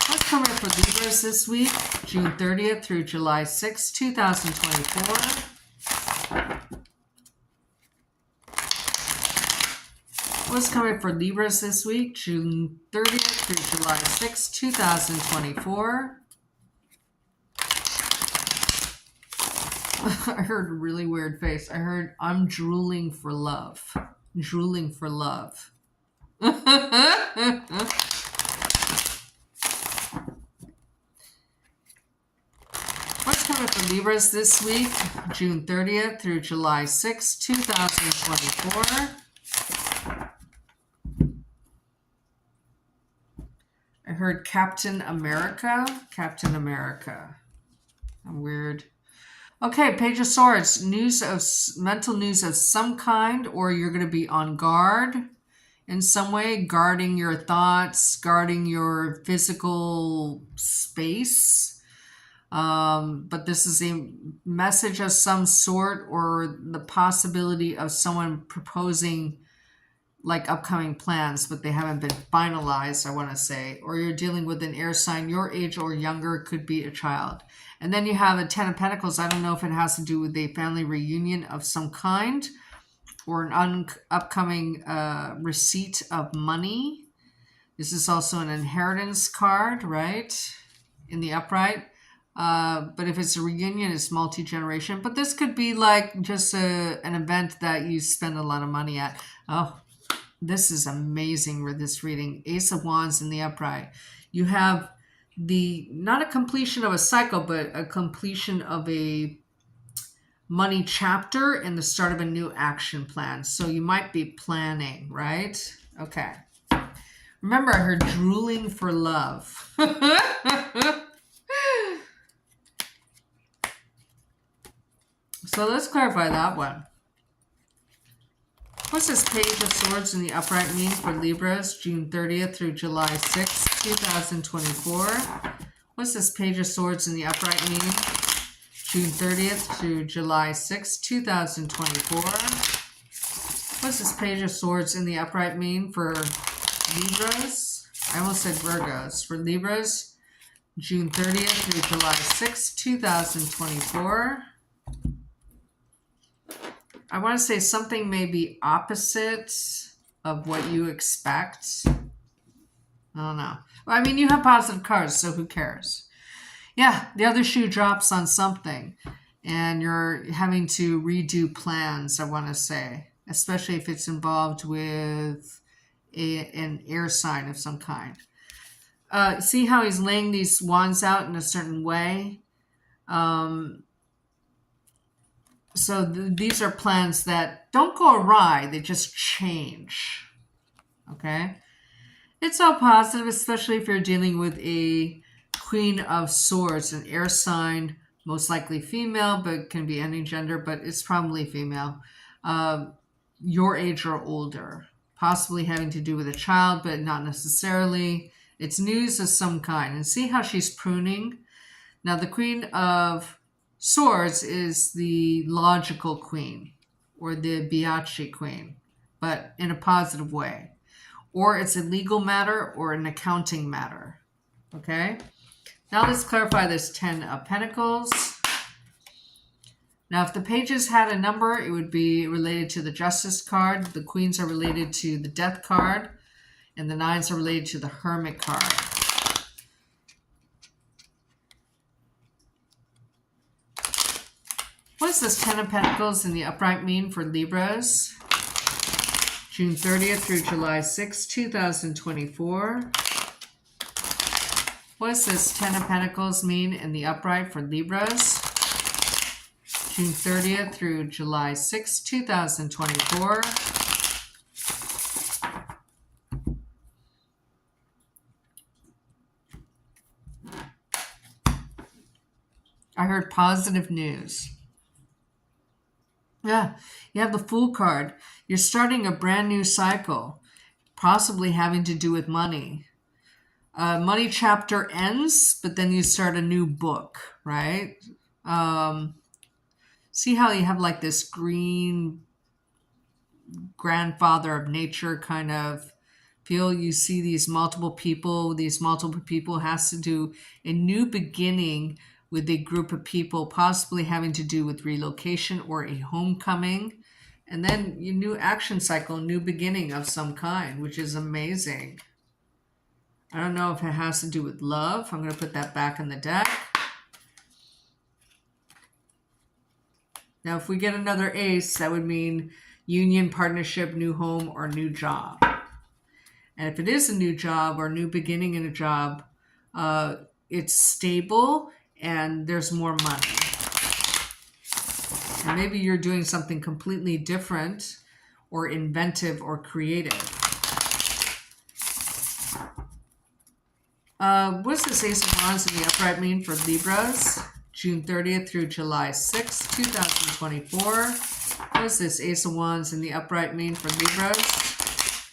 What's coming up for Libras this week, June 30th through July 6th, 2024? What's coming for Libras this week, June 30th through July 6th, 2024? I heard a really weird face. I heard, I'm drooling for love. Drooling for love. What's coming for Libras this week, June 30th through July 6th, 2024? I heard Captain America. Captain America. Weird. Okay, Page of Swords. Mental news of some kind, or you're going to be on guard in some way, guarding your thoughts, guarding your physical space. But this is a message of some sort, or the possibility of someone proposing like upcoming plans, but they haven't been finalized, I want to say. Or you're dealing with an air sign your age or younger, could be a child. And then you have a Ten of Pentacles. I don't know if it has to do with a family reunion of some kind, or an upcoming receipt of money. This is also an inheritance card, right? In the upright. But if it's a reunion, it's multi-generation. But this could be like just an event that you spend a lot of money at. Oh, this is amazing with this reading. Ace of Wands in the upright. You have not a completion of a cycle, but a completion of a money chapter and the start of a new action plan. So you might be planning, right? Okay. Remember, I heard drooling for love. So let's clarify that one. What's this Page of Swords in the upright mean for Libras, June 30th through July 6th, 2024? What's this Page of Swords in the upright mean, June 30th through July 6th, 2024? What's this Page of Swords in the upright mean for Libras? I almost said Virgos. For Libras, June 30th through July 6th, 2024. I want to say something may be opposite of what you expect. I don't know. Well, I mean, you have positive cards, so who cares? Yeah, the other shoe drops on something, and you're having to redo plans, I want to say, especially if it's involved with an air sign of some kind. See how he's laying these wands out in a certain way? So these are plans that don't go awry, they just change. Okay? It's all positive, especially if you're dealing with a Queen of Swords, an air sign, most likely female, but can be any gender, but it's probably female. Your age or older. Possibly having to do with a child, but not necessarily. It's news of some kind. And see how she's pruning? Now, the Queen of Swords is the logical queen, or the Biachi queen, but in a positive way. Or it's a legal matter or an accounting matter. Okay? Now let's clarify this 10 of Pentacles. Now, if the pages had a number, it would be related to the Justice card. The Queens are related to the Death card. And the Nines are related to the Hermit card. does this Ten of Pentacles in the upright mean for Libras? June 30th through July 6th, 2024. What does this Ten of Pentacles mean in the upright for Libras? June 30th through July 6th, 2024. I heard positive news. Yeah, you have the Fool card. You're starting a brand new cycle, possibly having to do with money. Money chapter ends, but then you start a new book, right? See how you have like this green grandfather of nature kind of feel. You see these multiple people has to do a new beginning with a group of people, possibly having to do with relocation or a homecoming. And then your new action cycle, new beginning of some kind, which is amazing. I don't know if it has to do with love. I'm going to put that back in the deck. Now, if we get another ace, that would mean union, partnership, new home, or new job. And if it is a new job or new beginning in a job, it's stable and there's more money. And maybe you're doing something completely different or inventive or creative. What does this Ace of Wands in the upright mean for Libras? June 30th through July 6th, 2024. What does this Ace of Wands in the upright mean for Libras?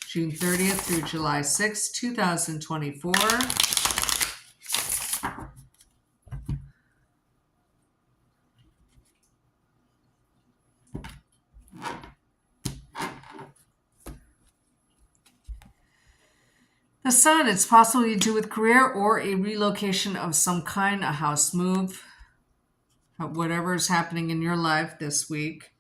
June 30th through July 6th, 2024. The Sun, it's possibly to do with career or a relocation of some kind, a house move, whatever is happening in your life this week.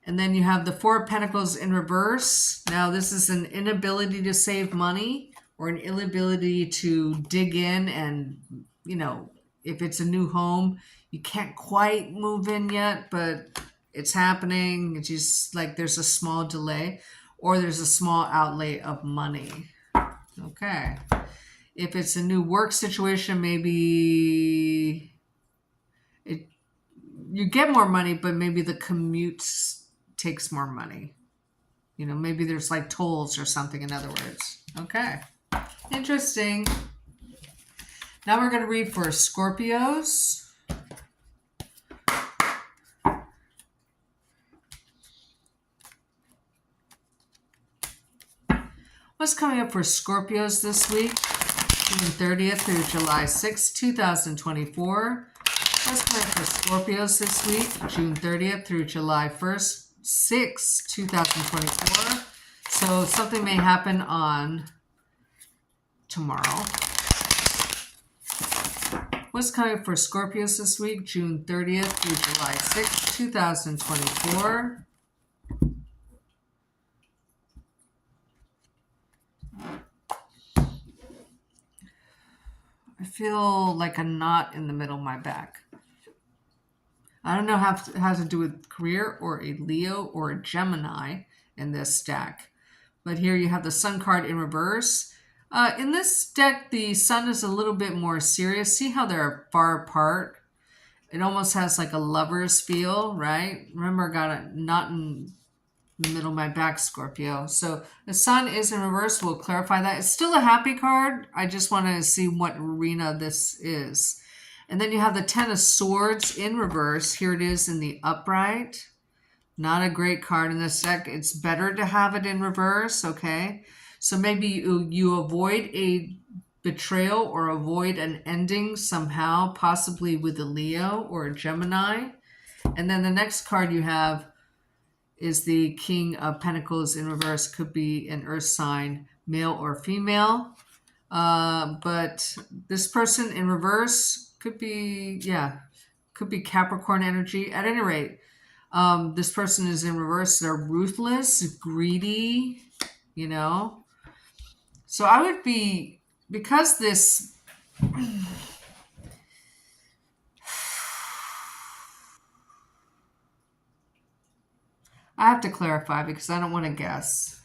And then you have the Four of Pentacles in reverse. Now, this is an inability to save money or an inability to dig in and, you know, if it's a new home, you can't quite move in yet, but it's happening. It's just like there's a small delay or there's a small outlay of money. Okay. If it's a new work situation, maybe you get more money, but maybe the commute takes more money. You know, maybe there's like tolls or something, in other words. Okay. Interesting. Now we're going to read for Scorpios. What's coming up for Scorpios this week? June 30th through July 6th, 2024. What's coming up for Scorpios this week? June 30th through July 6th, 2024. So something may happen on tomorrow. What's coming up for Scorpios this week? June 30th through July 6th, 2024. I feel like a knot in the middle of my back. I don't know if it has to do with career or a Leo or a Gemini in this deck. But here you have the Sun card in reverse. In this deck, the Sun is a little bit more serious. See how they're far apart? It almost has like a lover's feel, right? Remember, I got a knot in the middle of my back, Scorpio. So the Sun is in reverse. We'll clarify that. It's still a happy card. I just want to see what arena this is. And then you have the Ten of Swords in reverse. Here it is in the upright. Not a great card in this deck. It's better to have it in reverse, okay? So maybe you avoid a betrayal or avoid an ending somehow, possibly with a Leo or a Gemini. And then the next card you have is the King of Pentacles in reverse. Could be an earth sign, male or female. But this person in reverse could be Capricorn energy. At any rate, this person is in reverse. They're ruthless, greedy, you know. So I would be, because this, I have to clarify because I don't want to guess.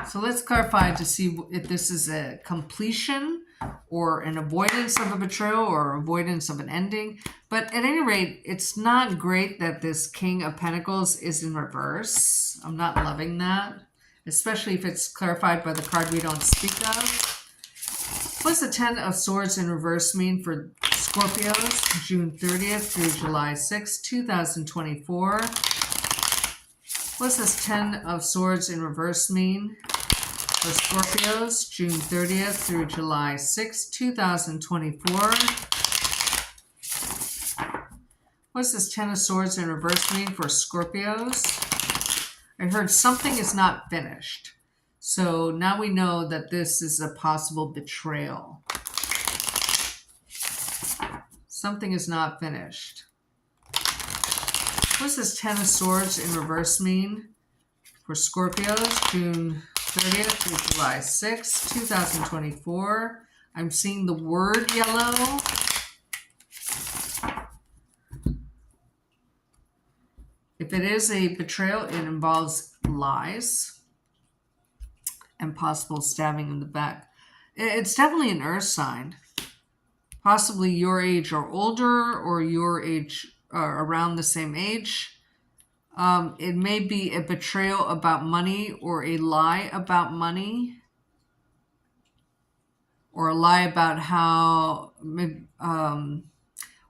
So let's clarify to see if this is a completion or an avoidance of a betrayal or avoidance of an ending. But at any rate, it's not great that this King of Pentacles is in reverse. I'm not loving that, especially if it's clarified by the card we don't speak of. What's the Ten of Swords in reverse mean for Scorpios, June 30th through July 6th, 2024? What's this Ten of Swords in reverse mean for Scorpios, June 30th through July 6th, 2024? What's this Ten of Swords in reverse mean for Scorpios? I heard something is not finished. So now we know that this is a possible betrayal. Something is not finished. What does this Ten of Swords in reverse mean for Scorpios, June 30th through July 6th, 2024? I'm seeing the word yellow. If it is a betrayal, it involves lies and possible stabbing in the back. It's definitely an earth sign. Possibly your age or older, or your age around the same age. It may be a betrayal about money or a lie about money, or a lie about how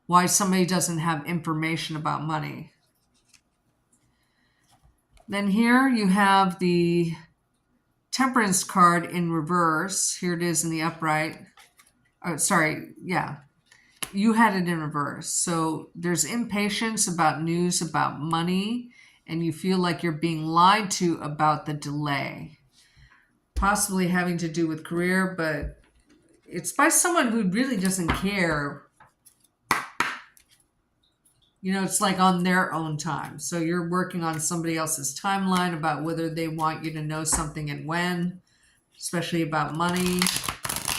why somebody doesn't have information about money. Then here you have the Temperance card in reverse. Here it is in the upright. Oh, sorry, yeah. You had it in reverse. So there's impatience about news about money, and you feel like you're being lied to about the delay. Possibly having to do with career, but it's by someone who really doesn't care. You know, it's like on their own time. So you're working on somebody else's timeline about whether they want you to know something and when, especially about money.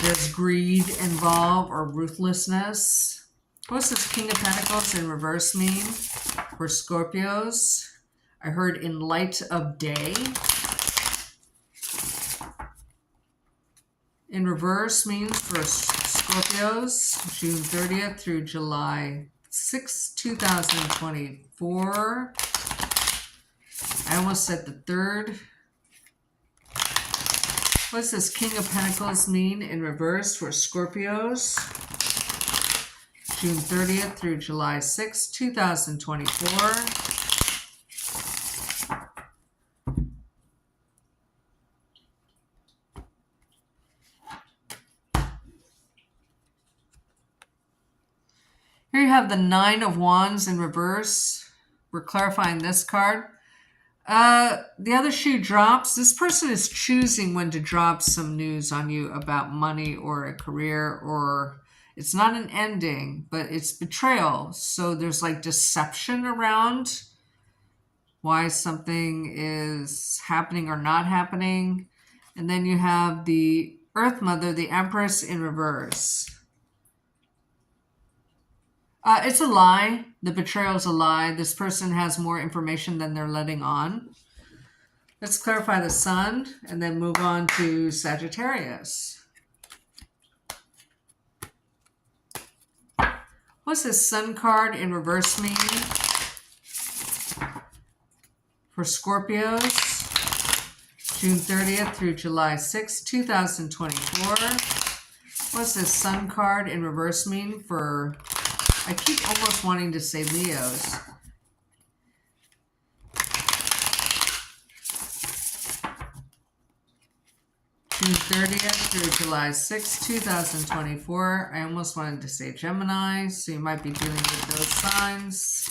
There's greed involved or ruthlessness. What's this King of Pentacles in reverse mean for Scorpios? I heard in light of day. In reverse means for Scorpios, June 30th through July 6, 2024. I almost said the third. What's this King of Pentacles mean in reverse for Scorpios? June 30th through July 6, 2024. Here you have the Nine of Wands in reverse. We're clarifying this card. The other shoe drops. This person is choosing when to drop some news on you about money or a career, or it's not an ending, but it's betrayal. So there's like deception around why something is happening or not happening. And then you have the Earth Mother, the Empress in reverse. It's a lie. The betrayal is a lie. This person has more information than they're letting on. Let's clarify the Sun and then move on to Sagittarius. What's this Sun card in reverse mean for Scorpios, June 30th through July 6th, 2024? What's this Sun card in reverse mean for... I keep almost wanting to say Leos. June 30th through July 6th, 2024. I almost wanted to say Gemini, so you might be dealing with those signs.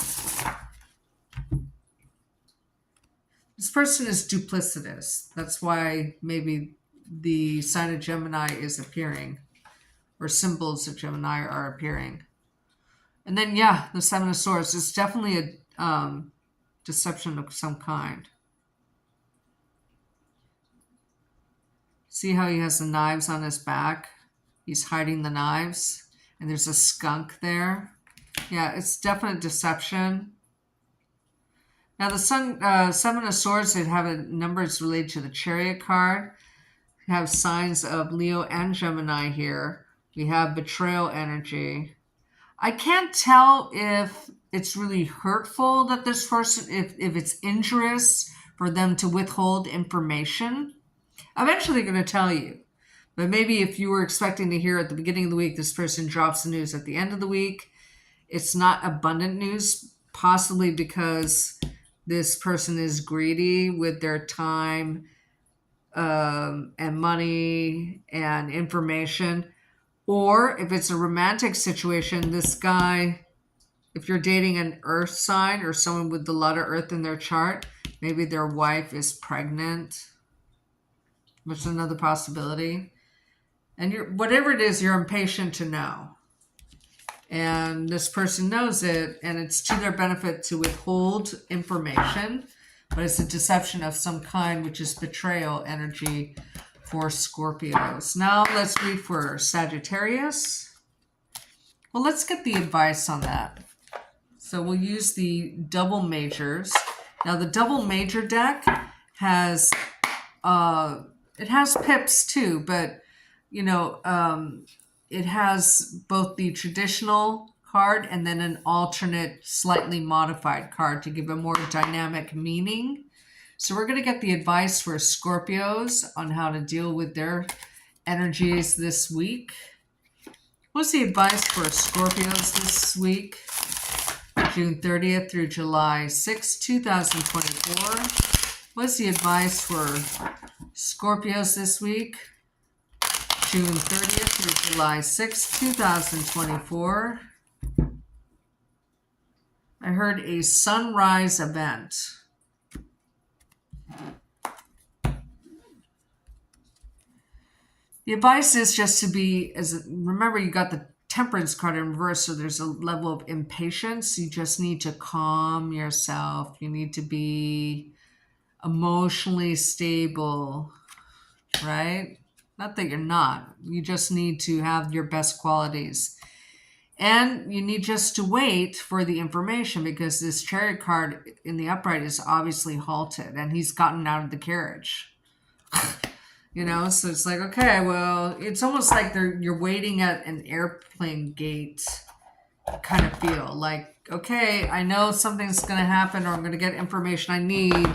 This person is duplicitous. That's why maybe the sign of Gemini is appearing, or symbols of Gemini are appearing. And then, yeah, the Seven of Swords is definitely a deception of some kind. See how he has the knives on his back? He's hiding the knives. And there's a skunk there. Yeah, it's definite deception. Now the Seven of Swords, they have a numbers related to the Chariot card. We have signs of Leo and Gemini here. We have betrayal energy. I can't tell if it's really hurtful that this person, if it's injurious for them to withhold information. Eventually going to tell you. But maybe if you were expecting to hear at the beginning of the week, this person drops the news at the end of the week. It's not abundant news, possibly because this person is greedy with their time and money and information. Or if it's a romantic situation, this guy, if you're dating an earth sign or someone with a lot of earth in their chart, maybe their wife is pregnant, which is another possibility. And you're, whatever it is, you're impatient to know. And this person knows it, and it's to their benefit to withhold information, but it's a deception of some kind, which is betrayal energy for Scorpios. Now let's read for Sagittarius. Well, let's get the advice on that. So we'll use the double majors. Now the double major deck has, it has pips too, but you know, it has both the traditional card and then an alternate, slightly modified card to give a more dynamic meaning. So we're going to get the advice for Scorpios on how to deal with their energies this week. What's the advice for Scorpios this week? June 30th through July 6th, 2024. What's the advice for Scorpios this week? June 30th through July 6th, 2024. I heard a sunrise event. The advice is just to be, remember you got the Temperance card in reverse, so there's a level of impatience. You just need to calm yourself. You need to be emotionally stable, right? Not that you're not. You just need to have your best qualities. And you need just to wait for the information because this Chariot card in the upright is obviously halted and he's gotten out of the carriage. You know, so it's like, okay, well, it's almost like you're waiting at an airplane gate kind of feel. Like, okay, I know something's going to happen or I'm going to get information I need.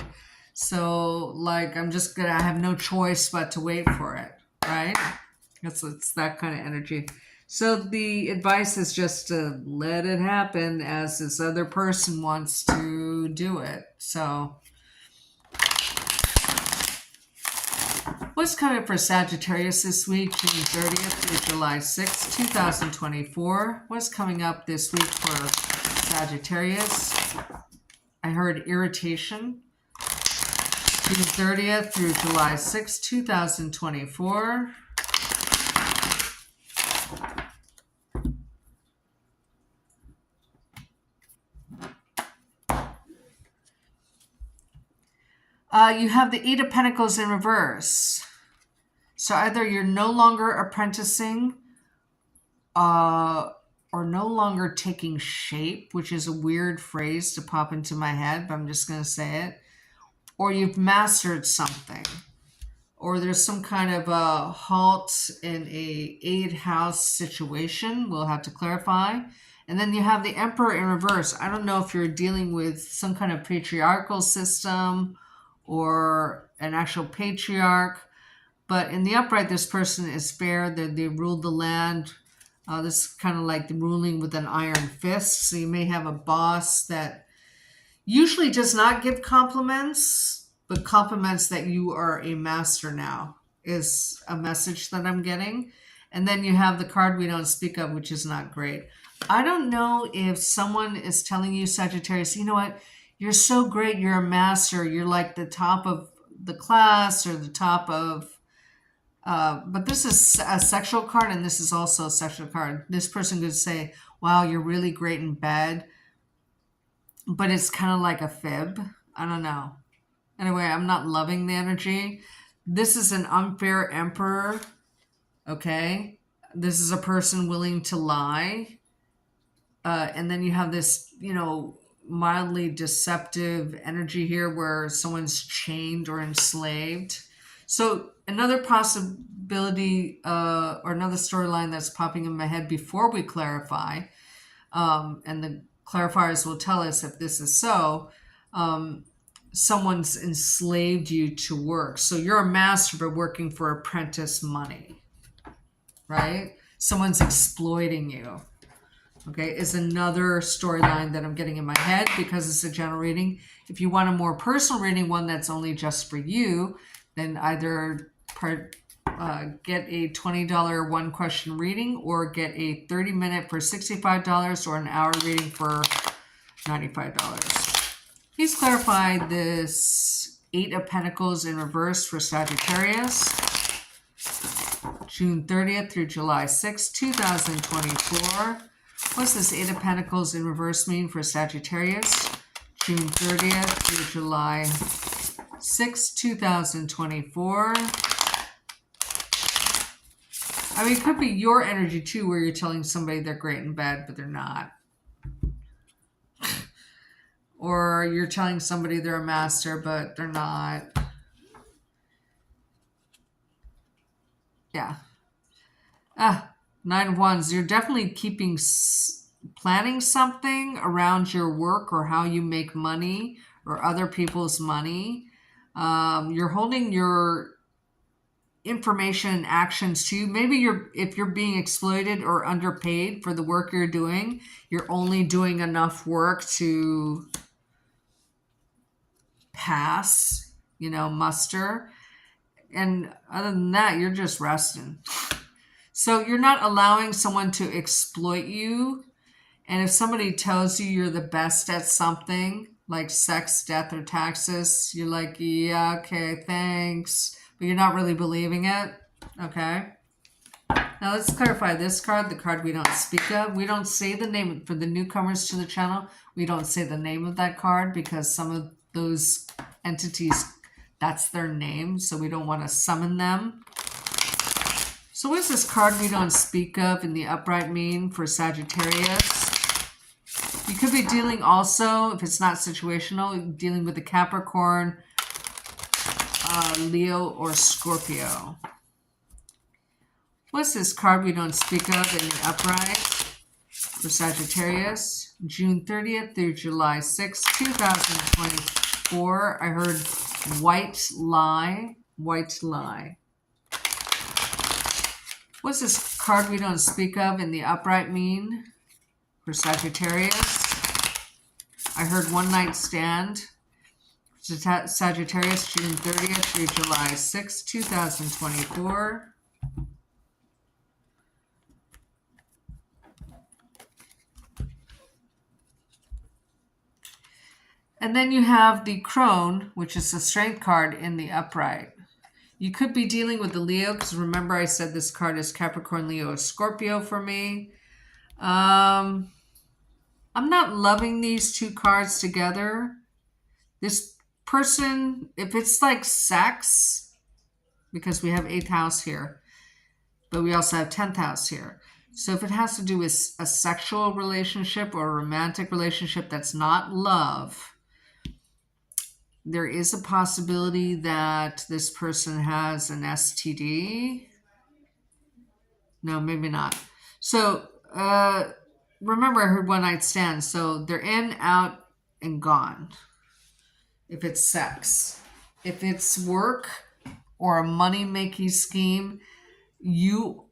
So, like, I have no choice but to wait for it, right? It's that kind of energy. So the advice is just to let it happen as this other person wants to do it. So what's coming for Sagittarius this week, June 30th through July 6th, 2024? What's coming up this week for Sagittarius? I heard irritation. June 30th through July 6th, 2024. You have the Eight of Pentacles in reverse. So either you're no longer apprenticing or no longer taking shape, which is a weird phrase to pop into my head, but I'm just going to say it. Or you've mastered something. Or there's some kind of a halt in a 8-house situation. We'll have to clarify. And then you have the Emperor in reverse. I don't know if you're dealing with some kind of patriarchal system or an actual patriarch. But in the upright, this person is fair. They ruled the land. This is kind of like the ruling with an iron fist. So you may have a boss that usually does not give compliments, but compliments that you are a master now is a message that I'm getting. And then you have the card we don't speak of, which is not great. I don't know if someone is telling you, Sagittarius, you know what? You're so great. You're a master. You're like the top of the class or the top of... but this is a sexual card, and this is also a sexual card. This person could say, wow, you're really great in bed. But it's kind of like a fib. I don't know. Anyway, I'm not loving the energy. This is an unfair emperor. Okay. This is a person willing to lie. And then you have this, you know, mildly deceptive energy here where someone's chained or enslaved. So another possibility or another storyline that's popping in my head before we clarify, and the clarifiers will tell us if this is so, someone's enslaved you to work. So you're a master but working for apprentice money, right? Someone's exploiting you. Okay, is another storyline that I'm getting in my head because it's a general reading. If you want a more personal reading, one that's only just for you, then either get a $20 one question reading or get a 30-minute for $65 or an hour reading for $95. Please clarify this 8 of Pentacles in reverse for Sagittarius, June 30th through July 6th, 2024. What's this 8 of Pentacles in reverse mean for Sagittarius, June 30th through July 6th, 2024? I mean, it could be your energy too, where you're telling somebody they're great in bed, but they're not. Or you're telling somebody they're a master, but they're not. Yeah. 9 of Wands. You're definitely planning something around your work or how you make money or other people's money. You're holding your information and actions too. Maybe if you're being exploited or underpaid for the work you're doing, you're only doing enough work to pass, muster. And other than that, you're just resting. So you're not allowing someone to exploit you. And if somebody tells you you're the best at something, like sex, death, or taxes, you're like, yeah, okay, thanks. But you're not really believing it, okay? Now let's clarify this card, the card we don't speak of. We don't say the name, for the newcomers to the channel, we don't say the name of that card because some of those entities, that's their name, so we don't want to summon them. So what's this card we don't speak of in the upright mean for Sagittarius? You could be dealing also, if it's not situational, dealing with a Capricorn, Leo, or Scorpio. What's this card we don't speak of in the upright for Sagittarius? June 30th through July 6th, 2024. I heard white lie. White lie. What's this card we don't speak of in the upright mean for Sagittarius? I heard one night stand. Sagittarius, June 30th through July 6th, 2024. And then you have the crone, which is the strength card in the upright. You could be dealing with the Leo, because remember I said this card is Capricorn, Leo, or Scorpio for me. I'm not loving these two cards together. This person, if it's like sex, because we have 8th house here, but we also have 10th house here. So if it has to do with a sexual relationship or a romantic relationship that's not love, there is a possibility that this person has an STD. No, maybe not. So remember I heard one night stand. So they're in, out, and gone. If it's sex. If it's work or a money-making scheme, you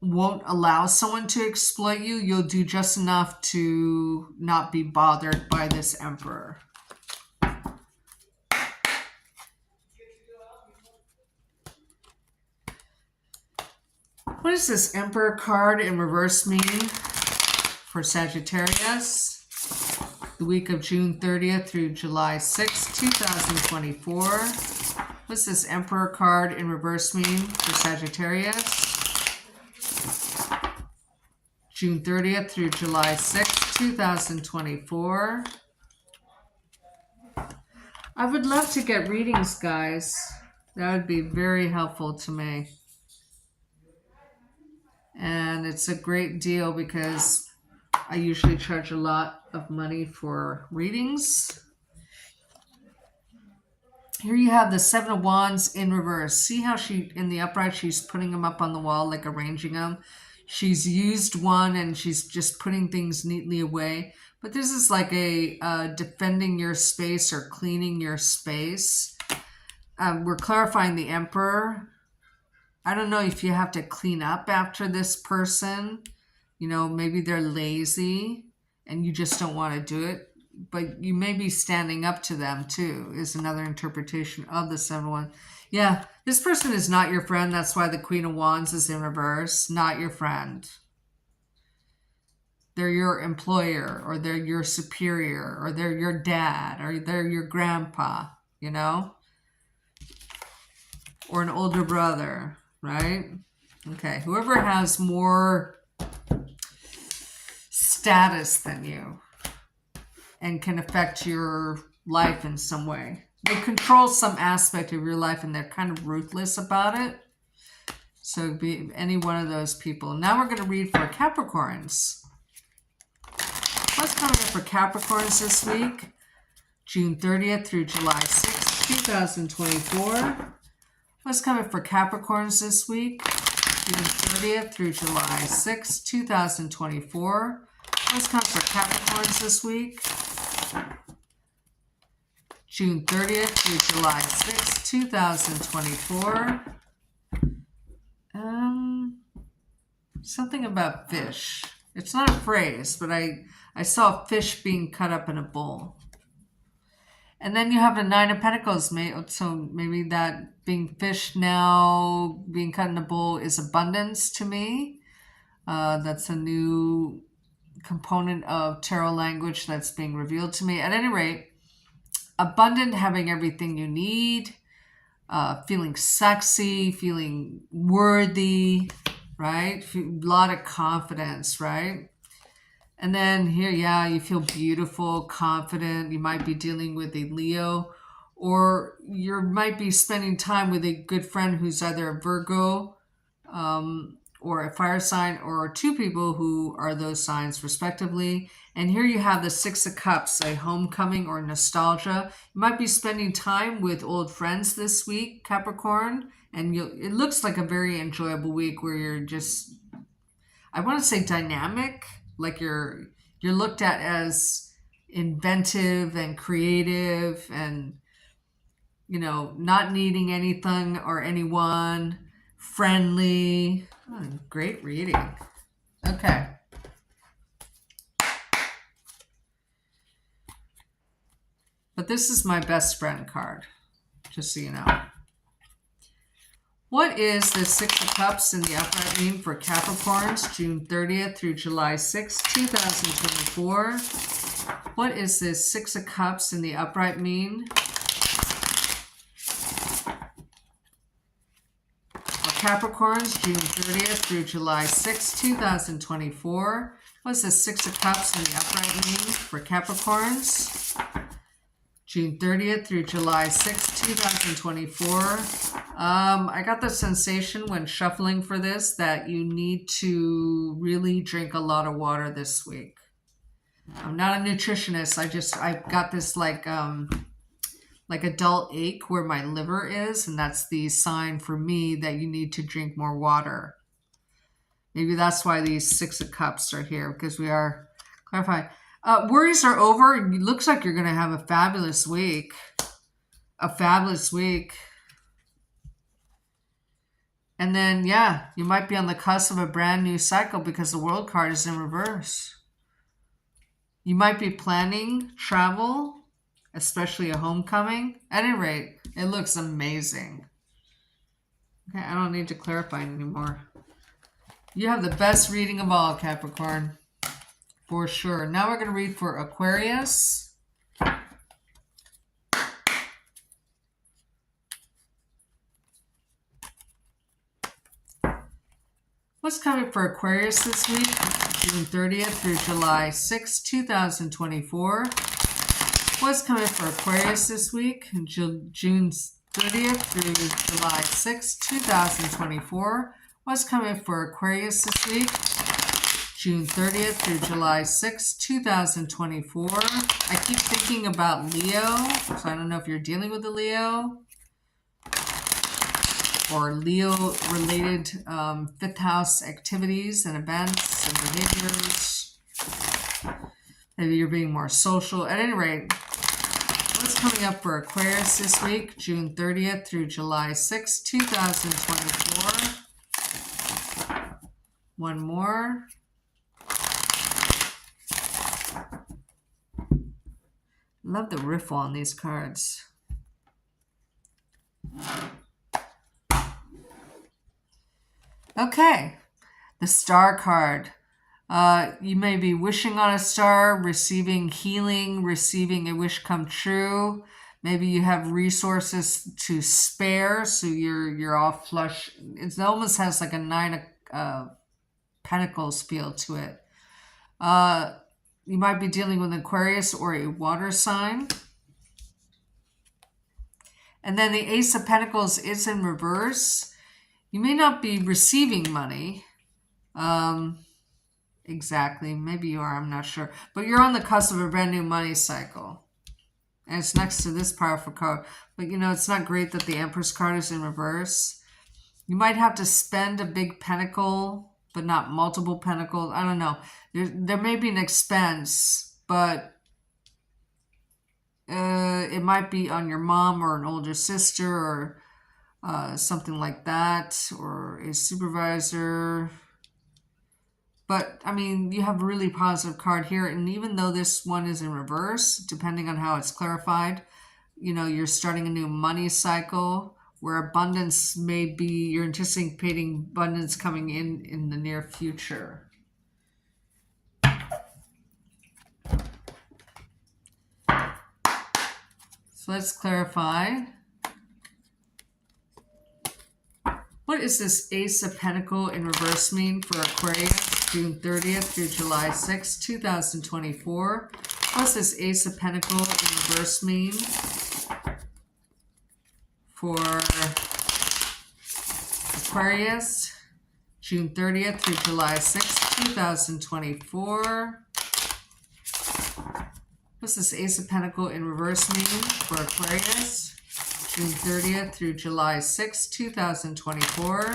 won't allow someone to exploit you. You'll do just enough to not be bothered by this Emperor. What does this Emperor card in reverse mean for Sagittarius? The week of June 30th through July 6th, 2024. What's this Emperor card in reverse mean for Sagittarius? June 30th through July 6th, 2024. I would love to get readings, guys. That would be very helpful to me. And it's a great deal because I usually charge a lot of money for readings. Here you have the Seven of Wands in reverse. See how she, in the upright, she's putting them up on the wall, like arranging them. She's used one and she's just putting things neatly away. But this is like a defending your space or cleaning your space. We're clarifying the Emperor. I don't know if you have to clean up after this person. You know, maybe they're lazy and you just don't want to do it. But you may be standing up to them too, is another interpretation of the 7-1. Yeah, this person is not your friend. That's why the Queen of Wands is in reverse. Not your friend. They're your employer, or they're your superior, or they're your dad, or they're your grandpa, you know? Or an older brother, right? Okay, whoever has more status than you and can affect your life in some way. They control some aspect of your life and they're kind of ruthless about it. So it'd be any one of those people. Now we're going to read for Capricorns. What's coming up for Capricorns this week? June 30th through July 6th, 2024. What's coming for Capricorns this week? June 30th through July 6th, 2024. What's coming for Capricorns this week? June 30th through July 6th, 2024. Something about fish. It's not a phrase, but I saw fish being cut up in a bowl. And then you have the 9 of Pentacles. So maybe that being fish now, being cut in a bowl is abundance to me. That's a new component of tarot language that's being revealed to me. At any rate, abundant, having everything you need, feeling sexy, feeling worthy, right? A lot of confidence, right? And then here, yeah, you feel beautiful, confident. You might be dealing with a Leo, or you might be spending time with a good friend who's either a Virgo, or a fire sign, or two people who are those signs respectively. And here you have the 6 of Cups, a homecoming or nostalgia. You might be spending time with old friends this week, Capricorn, and it looks like a very enjoyable week where you're just, I want to say dynamic, like you're looked at as inventive and creative and, you know, not needing anything or anyone, friendly. Oh, great reading. Okay. But this is my best friend card, just so you know. What is the 6 of Cups in the upright mean for Capricorns, June 30th through July 6th, 2024? What is this 6 of Cups in the upright mean? Capricorns, June 30th through July 6th, 2024. What's the 6 of Cups in the upright mean for Capricorns? June 30th through July 6th, 2024. I got the sensation when shuffling for this that you need to really drink a lot of water this week. I'm not a nutritionist. I got this like a dull ache where my liver is, and that's the sign for me that you need to drink more water. Maybe that's why these 6 of Cups are here, because we are clarifying. Worries are over. It looks like you're going to have a fabulous week. A fabulous week. And then, yeah, you might be on the cusp of a brand new cycle because the World card is in reverse. You might be planning travel, especially a homecoming. At any rate, it looks amazing. Okay, I don't need to clarify anymore. You have the best reading of all, Capricorn. For sure. Now we're going to read for Aquarius. What's coming for Aquarius this week? June 30th through July 6th, 2024. What's coming for Aquarius this week? June 30th through July 6th, 2024. What's coming for Aquarius this week? June 30th through July 6th, 2024. I keep thinking about Leo, so I don't know if you're dealing with a Leo or Leo-related fifth house activities and events and behaviors. Maybe you're being more social. At any rate, what's coming up for Aquarius this week, June 30th through July 6th, 2024. One more. Love the riffle on these cards. Okay, the Star card. You may be wishing on a star, receiving healing, receiving a wish come true. Maybe you have resources to spare, so you're all flush. It almost has like a 9 of Pentacles feel to it. You might be dealing with Aquarius or a water sign. And then the Ace of Pentacles is in reverse. You may not be receiving money. Exactly. Maybe you are, I'm not sure. But you're on the cusp of a brand new money cycle. And it's next to this powerful card. But you know, it's not great that the Empress card is in reverse. You might have to spend a big pentacle, but not multiple pentacles. I don't know. There may be an expense, but it might be on your mom or an older sister or something like that, or a supervisor. But, I mean, you have a really positive card here. And even though this one is in reverse, depending on how it's clarified, you know, you're starting a new money cycle where abundance may be, you're anticipating abundance coming in the near future. So let's clarify. What does this Ace of Pentacles in reverse mean for Aquarius, June 30th through July 6th, 2024? What does this Ace of Pentacles in reverse mean for Aquarius, June 30th through July 6th, 2024? What's this Ace of Pentacles in reverse mean for Aquarius, June 30th through July 6th, 2024?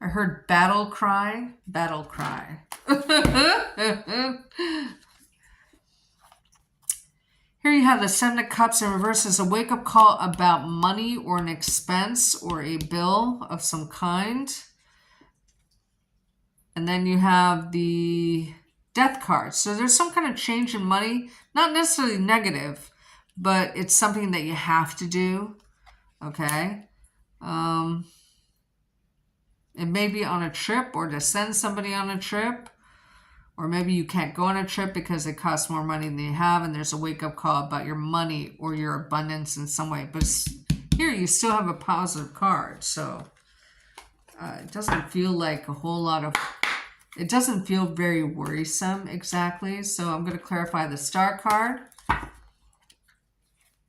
I heard battle cry, battle cry. Here you have the Seven of Cups in reverse as a wake-up call about money or an expense or a bill of some kind. And then you have the Death card. So there's some kind of change in money, not necessarily negative, but it's something that you have to do. Okay. It may be on a trip or to send somebody on a trip, or maybe you can't go on a trip because it costs more money than you have, and there's a wake-up call about your money or your abundance in some way. But here you still have a positive card, so it doesn't feel like a whole lot of, it doesn't feel very worrisome exactly. So I'm going to clarify the Star card.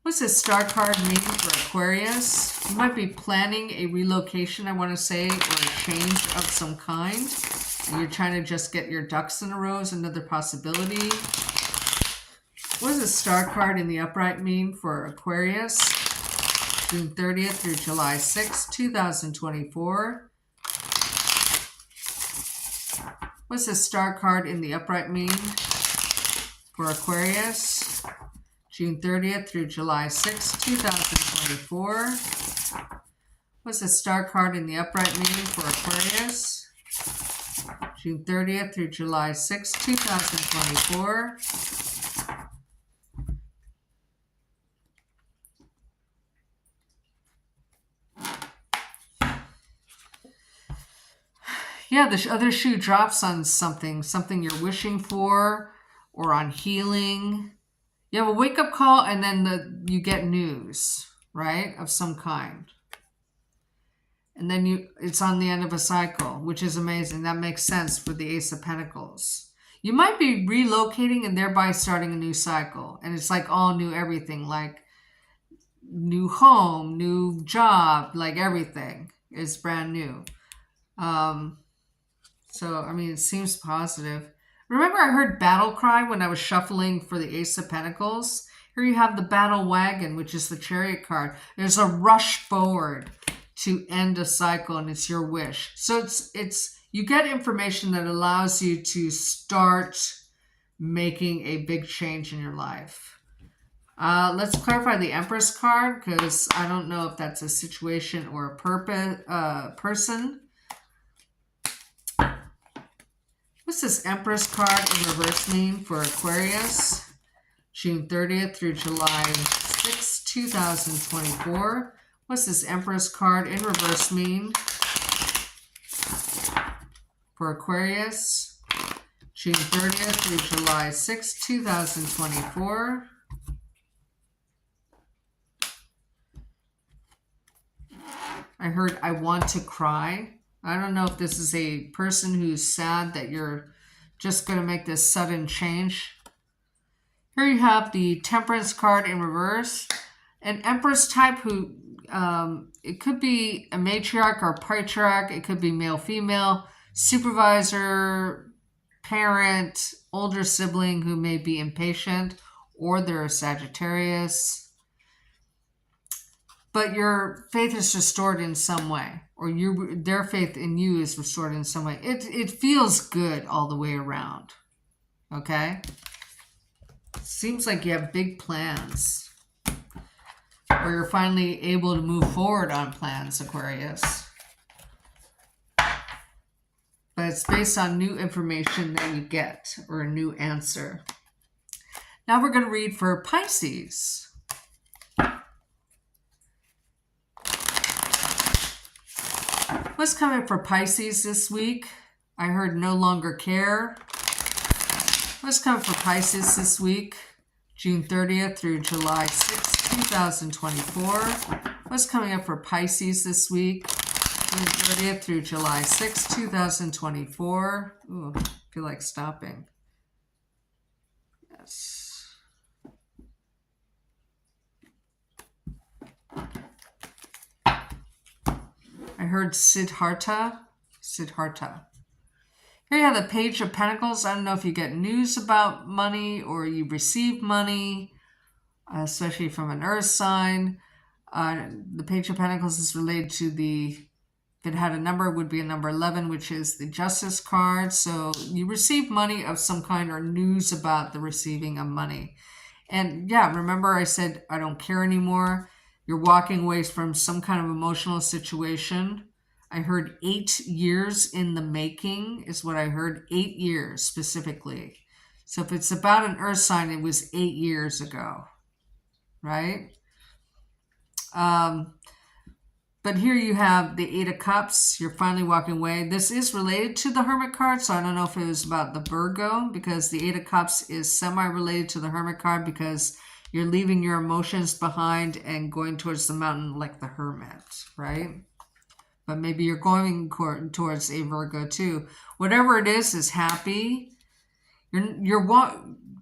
What's this Star card mean for Aquarius? You might be planning a relocation, I want to say, or a change of some kind. And you're trying to just get your ducks in a row is another possibility. What does the Star card in the upright mean for Aquarius? June 30th through July 6th, 2024. What's the Star card in the upright mean for Aquarius? June 30th through July 6th, 2024. What's the Star card in the upright mean for Aquarius? June 30th through July 6th, 2024. Yeah, the other shoe drops on something you're wishing for, or on healing. You have a wake-up call, and then you get news, right, of some kind. And then it's on the end of a cycle, which is amazing. That makes sense for the Ace of Pentacles. You might be relocating and thereby starting a new cycle. And it's like all new everything, like new home, new job, like everything. is brand new. So, I mean, it seems positive. Remember, I heard battle cry when I was shuffling for the Ace of Pentacles? Here you have the battle wagon, which is the Chariot card. There's a rush forward to end a cycle, and it's your wish. So it's you get information that allows you to start making a big change in your life. Let's clarify the Empress card, because I don't know if that's a situation or a person. What's this Empress card in reverse mean for Aquarius? June 30th through July 6th, 2024. What's this Empress card in reverse mean for Aquarius? June 30th through July 6th, 2024. I heard I want to cry. I don't know if this is a person who's sad that you're just going to make this sudden change. Here you have the Temperance card in reverse. An Empress type who, it could be a matriarch or patriarch. It could be male, female, supervisor, parent, older sibling who may be impatient, or they're a Sagittarius. But your faith is restored in some way, or their faith in you is restored in some way. It feels good all the way around. Okay? Seems like you have big plans, or you're finally able to move forward on plans, Aquarius. But it's based on new information that you get, or a new answer. Now we're going to read for Pisces. What's coming for Pisces this week? I heard no longer care. What's coming for Pisces this week? June 30th through July 6th, 2024. What's coming up for Pisces this week? June 30th through July 6th, 2024. Ooh, I feel like stopping. Yes. I heard Siddhartha. Here you have the Page of Pentacles. I don't know if you get news about money or you receive money, especially from an earth sign. The Page of Pentacles is related to if it had a number, it would be a number 11, which is the Justice card. So you receive money of some kind or news about the receiving of money. And yeah, remember I said I don't care anymore. You're walking away from some kind of emotional situation. I heard 8 years in the making is what I heard. 8 years specifically. So if it's about an earth sign, it was 8 years ago, right? But here you have the Eight of Cups. You're finally walking away. This is related to the Hermit card, so I don't know if it was about the Virgo, because the Eight of Cups is semi-related to the Hermit card, because you're leaving your emotions behind and going towards the mountain like the Hermit, right? But maybe you're going towards a Virgo too. Whatever it is happy.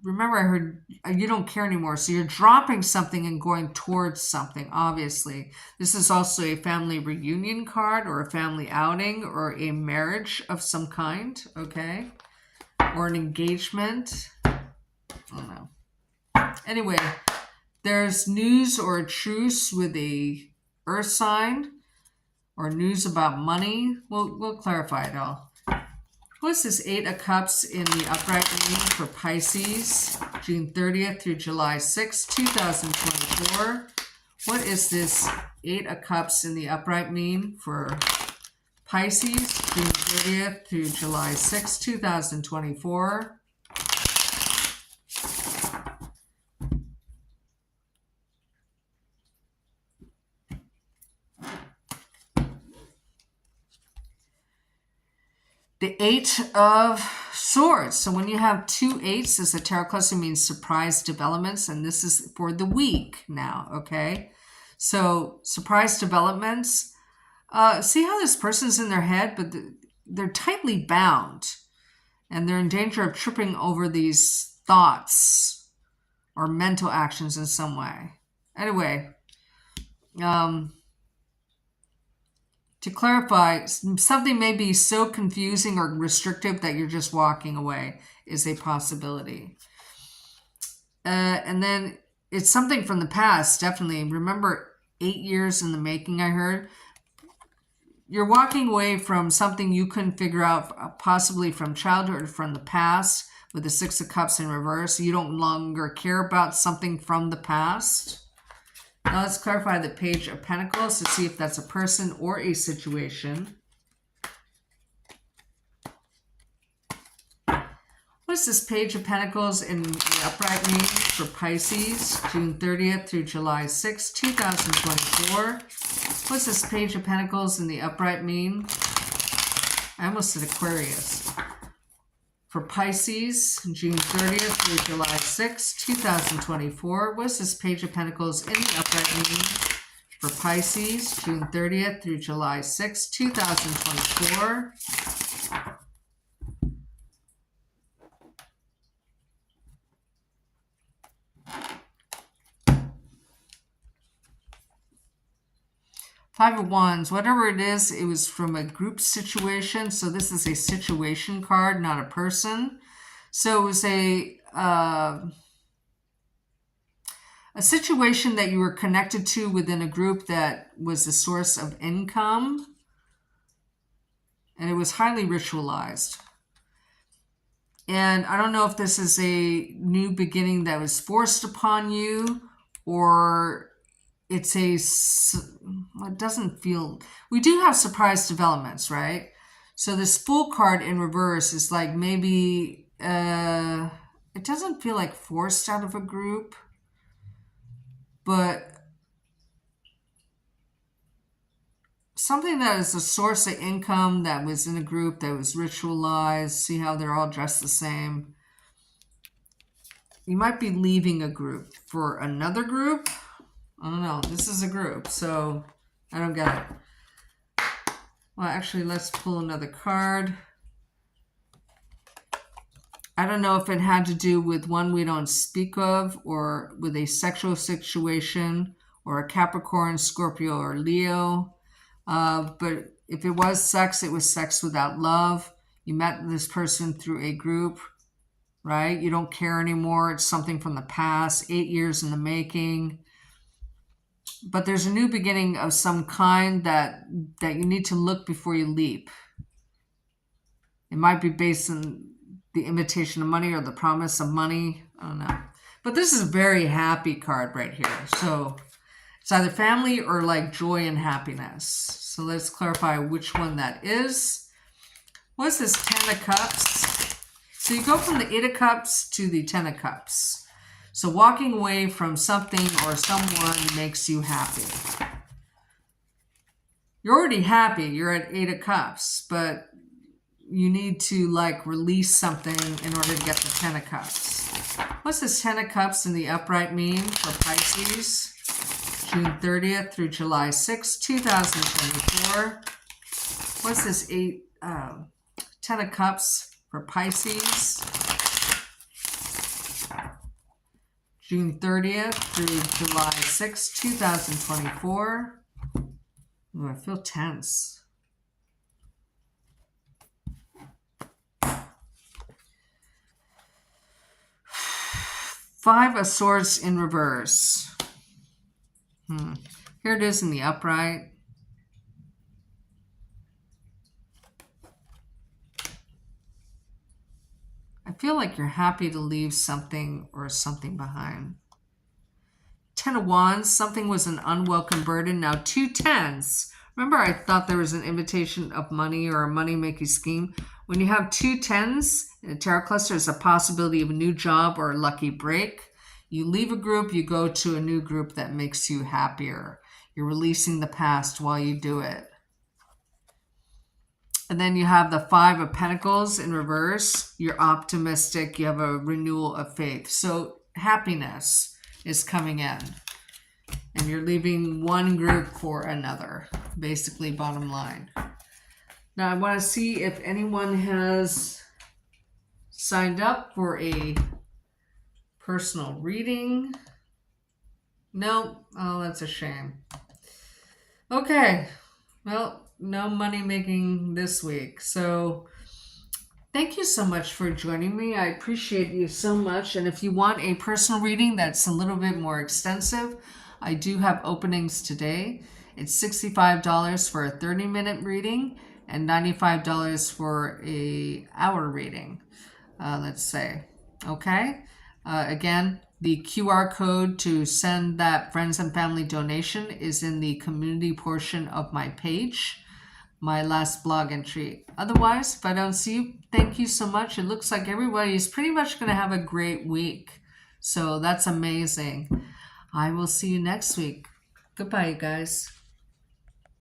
Remember, I heard you don't care anymore. So you're dropping something and going towards something, obviously. This is also a family reunion card, or a family outing, or a marriage of some kind, okay? Or an engagement. I don't know. Anyway, there's news or a truce with a earth sign, or news about money. We'll clarify it all. What's this Eight of Cups in the upright mean for Pisces, June 30th through July 6th, 2024? What is this Eight of Cups in the upright mean for Pisces, June 30th through July 6th, 2024? The Eight of Swords. So when you have 2 eights, as a tarot cluster means surprise developments, and this is for the week now, okay? So surprise developments. See how this person's in their head, but they're tightly bound, and they're in danger of tripping over these thoughts or mental actions in some way. Anyway, To clarify, something may be so confusing or restrictive that you're just walking away is a possibility. And then it's something from the past, definitely. Remember, 8 years in the making, I heard. You're walking away from something you couldn't figure out, possibly from childhood or from the past, with the Six of Cups in reverse. You don't longer care about something from the past. Now let's clarify the Page of Pentacles to see if that's a person or a situation. What's this Page of Pentacles in the upright mean for Pisces, June 30th through July 6th, 2024? What's this Page of Pentacles in the upright mean? I almost said Aquarius. For Pisces, June 30th through July 6th, 2024. What's this Page of Pentacles in the upright mean? For Pisces, June 30th through July 6th, 2024. Five of Wands, whatever it is, it was from a group situation. So this is a situation card, not a person. So it was a situation that you were connected to within a group that was a source of income. And it was highly ritualized. And I don't know if this is a new beginning that was forced upon you, or it's it doesn't feel, we do have surprise developments, right? So this Fool card in reverse is like maybe, it doesn't feel like forced out of a group, but something that is a source of income that was in a group that was ritualized. See how they're all dressed the same. You might be leaving a group for another group. I don't know. This is a group, so I don't get it. Well, actually, let's pull another card. I don't know if it had to do with one we don't speak of, or with a sexual situation, or a Capricorn, Scorpio, or Leo. But if it was sex without love. You met this person through a group, right? You don't care anymore. It's something from the past, 8 years in the making. But there's a new beginning of some kind that you need to look before you leap. It might be based on the invitation of money or the promise of money. I don't know. But this is a very happy card right here. So it's either family or like joy and happiness. So let's clarify which one that is. What's this Ten of Cups? So you go from the Eight of Cups to the Ten of Cups. So walking away from something or someone makes you happy. You're already happy. You're at Eight of Cups, but you need to like release something in order to get the Ten of Cups. What's this Ten of Cups in the upright mean for Pisces? June 30th through July 6th, 2024. What's this Ten of Cups for Pisces? June 30th through July 6th, 2024. Ooh, I feel tense. Five of Swords in reverse. Here it is in the upright. I feel like you're happy to leave something or something behind. Ten of Wands, something was an unwelcome burden. Now 2 tens. Remember I thought there was an invitation of money or a money-making scheme. When you have 2 tens in a tarot cluster, there's a possibility of a new job or a lucky break. You leave a group, you go to a new group that makes you happier. You're releasing the past while you do it. And then you have the Five of Pentacles in reverse. You're optimistic. You have a renewal of faith. So happiness is coming in. And you're leaving one group for another. Basically, bottom line. Now, I want to see if anyone has signed up for a personal reading. No? Oh, that's a shame. Okay. Well, no money making this week. So thank you so much for joining me. I appreciate you so much. And if you want a personal reading that's a little bit more extensive, I do have openings today. It's $65 for a 30-minute reading and $95 for a hour reading, let's say. Okay? Again, the QR code to send that friends and family donation is in the community portion of my page, my last blog entry. Otherwise, if I don't see you, thank you so much. It looks like everybody is pretty much going to have a great week. So that's amazing. I will see you next week. Goodbye, you guys.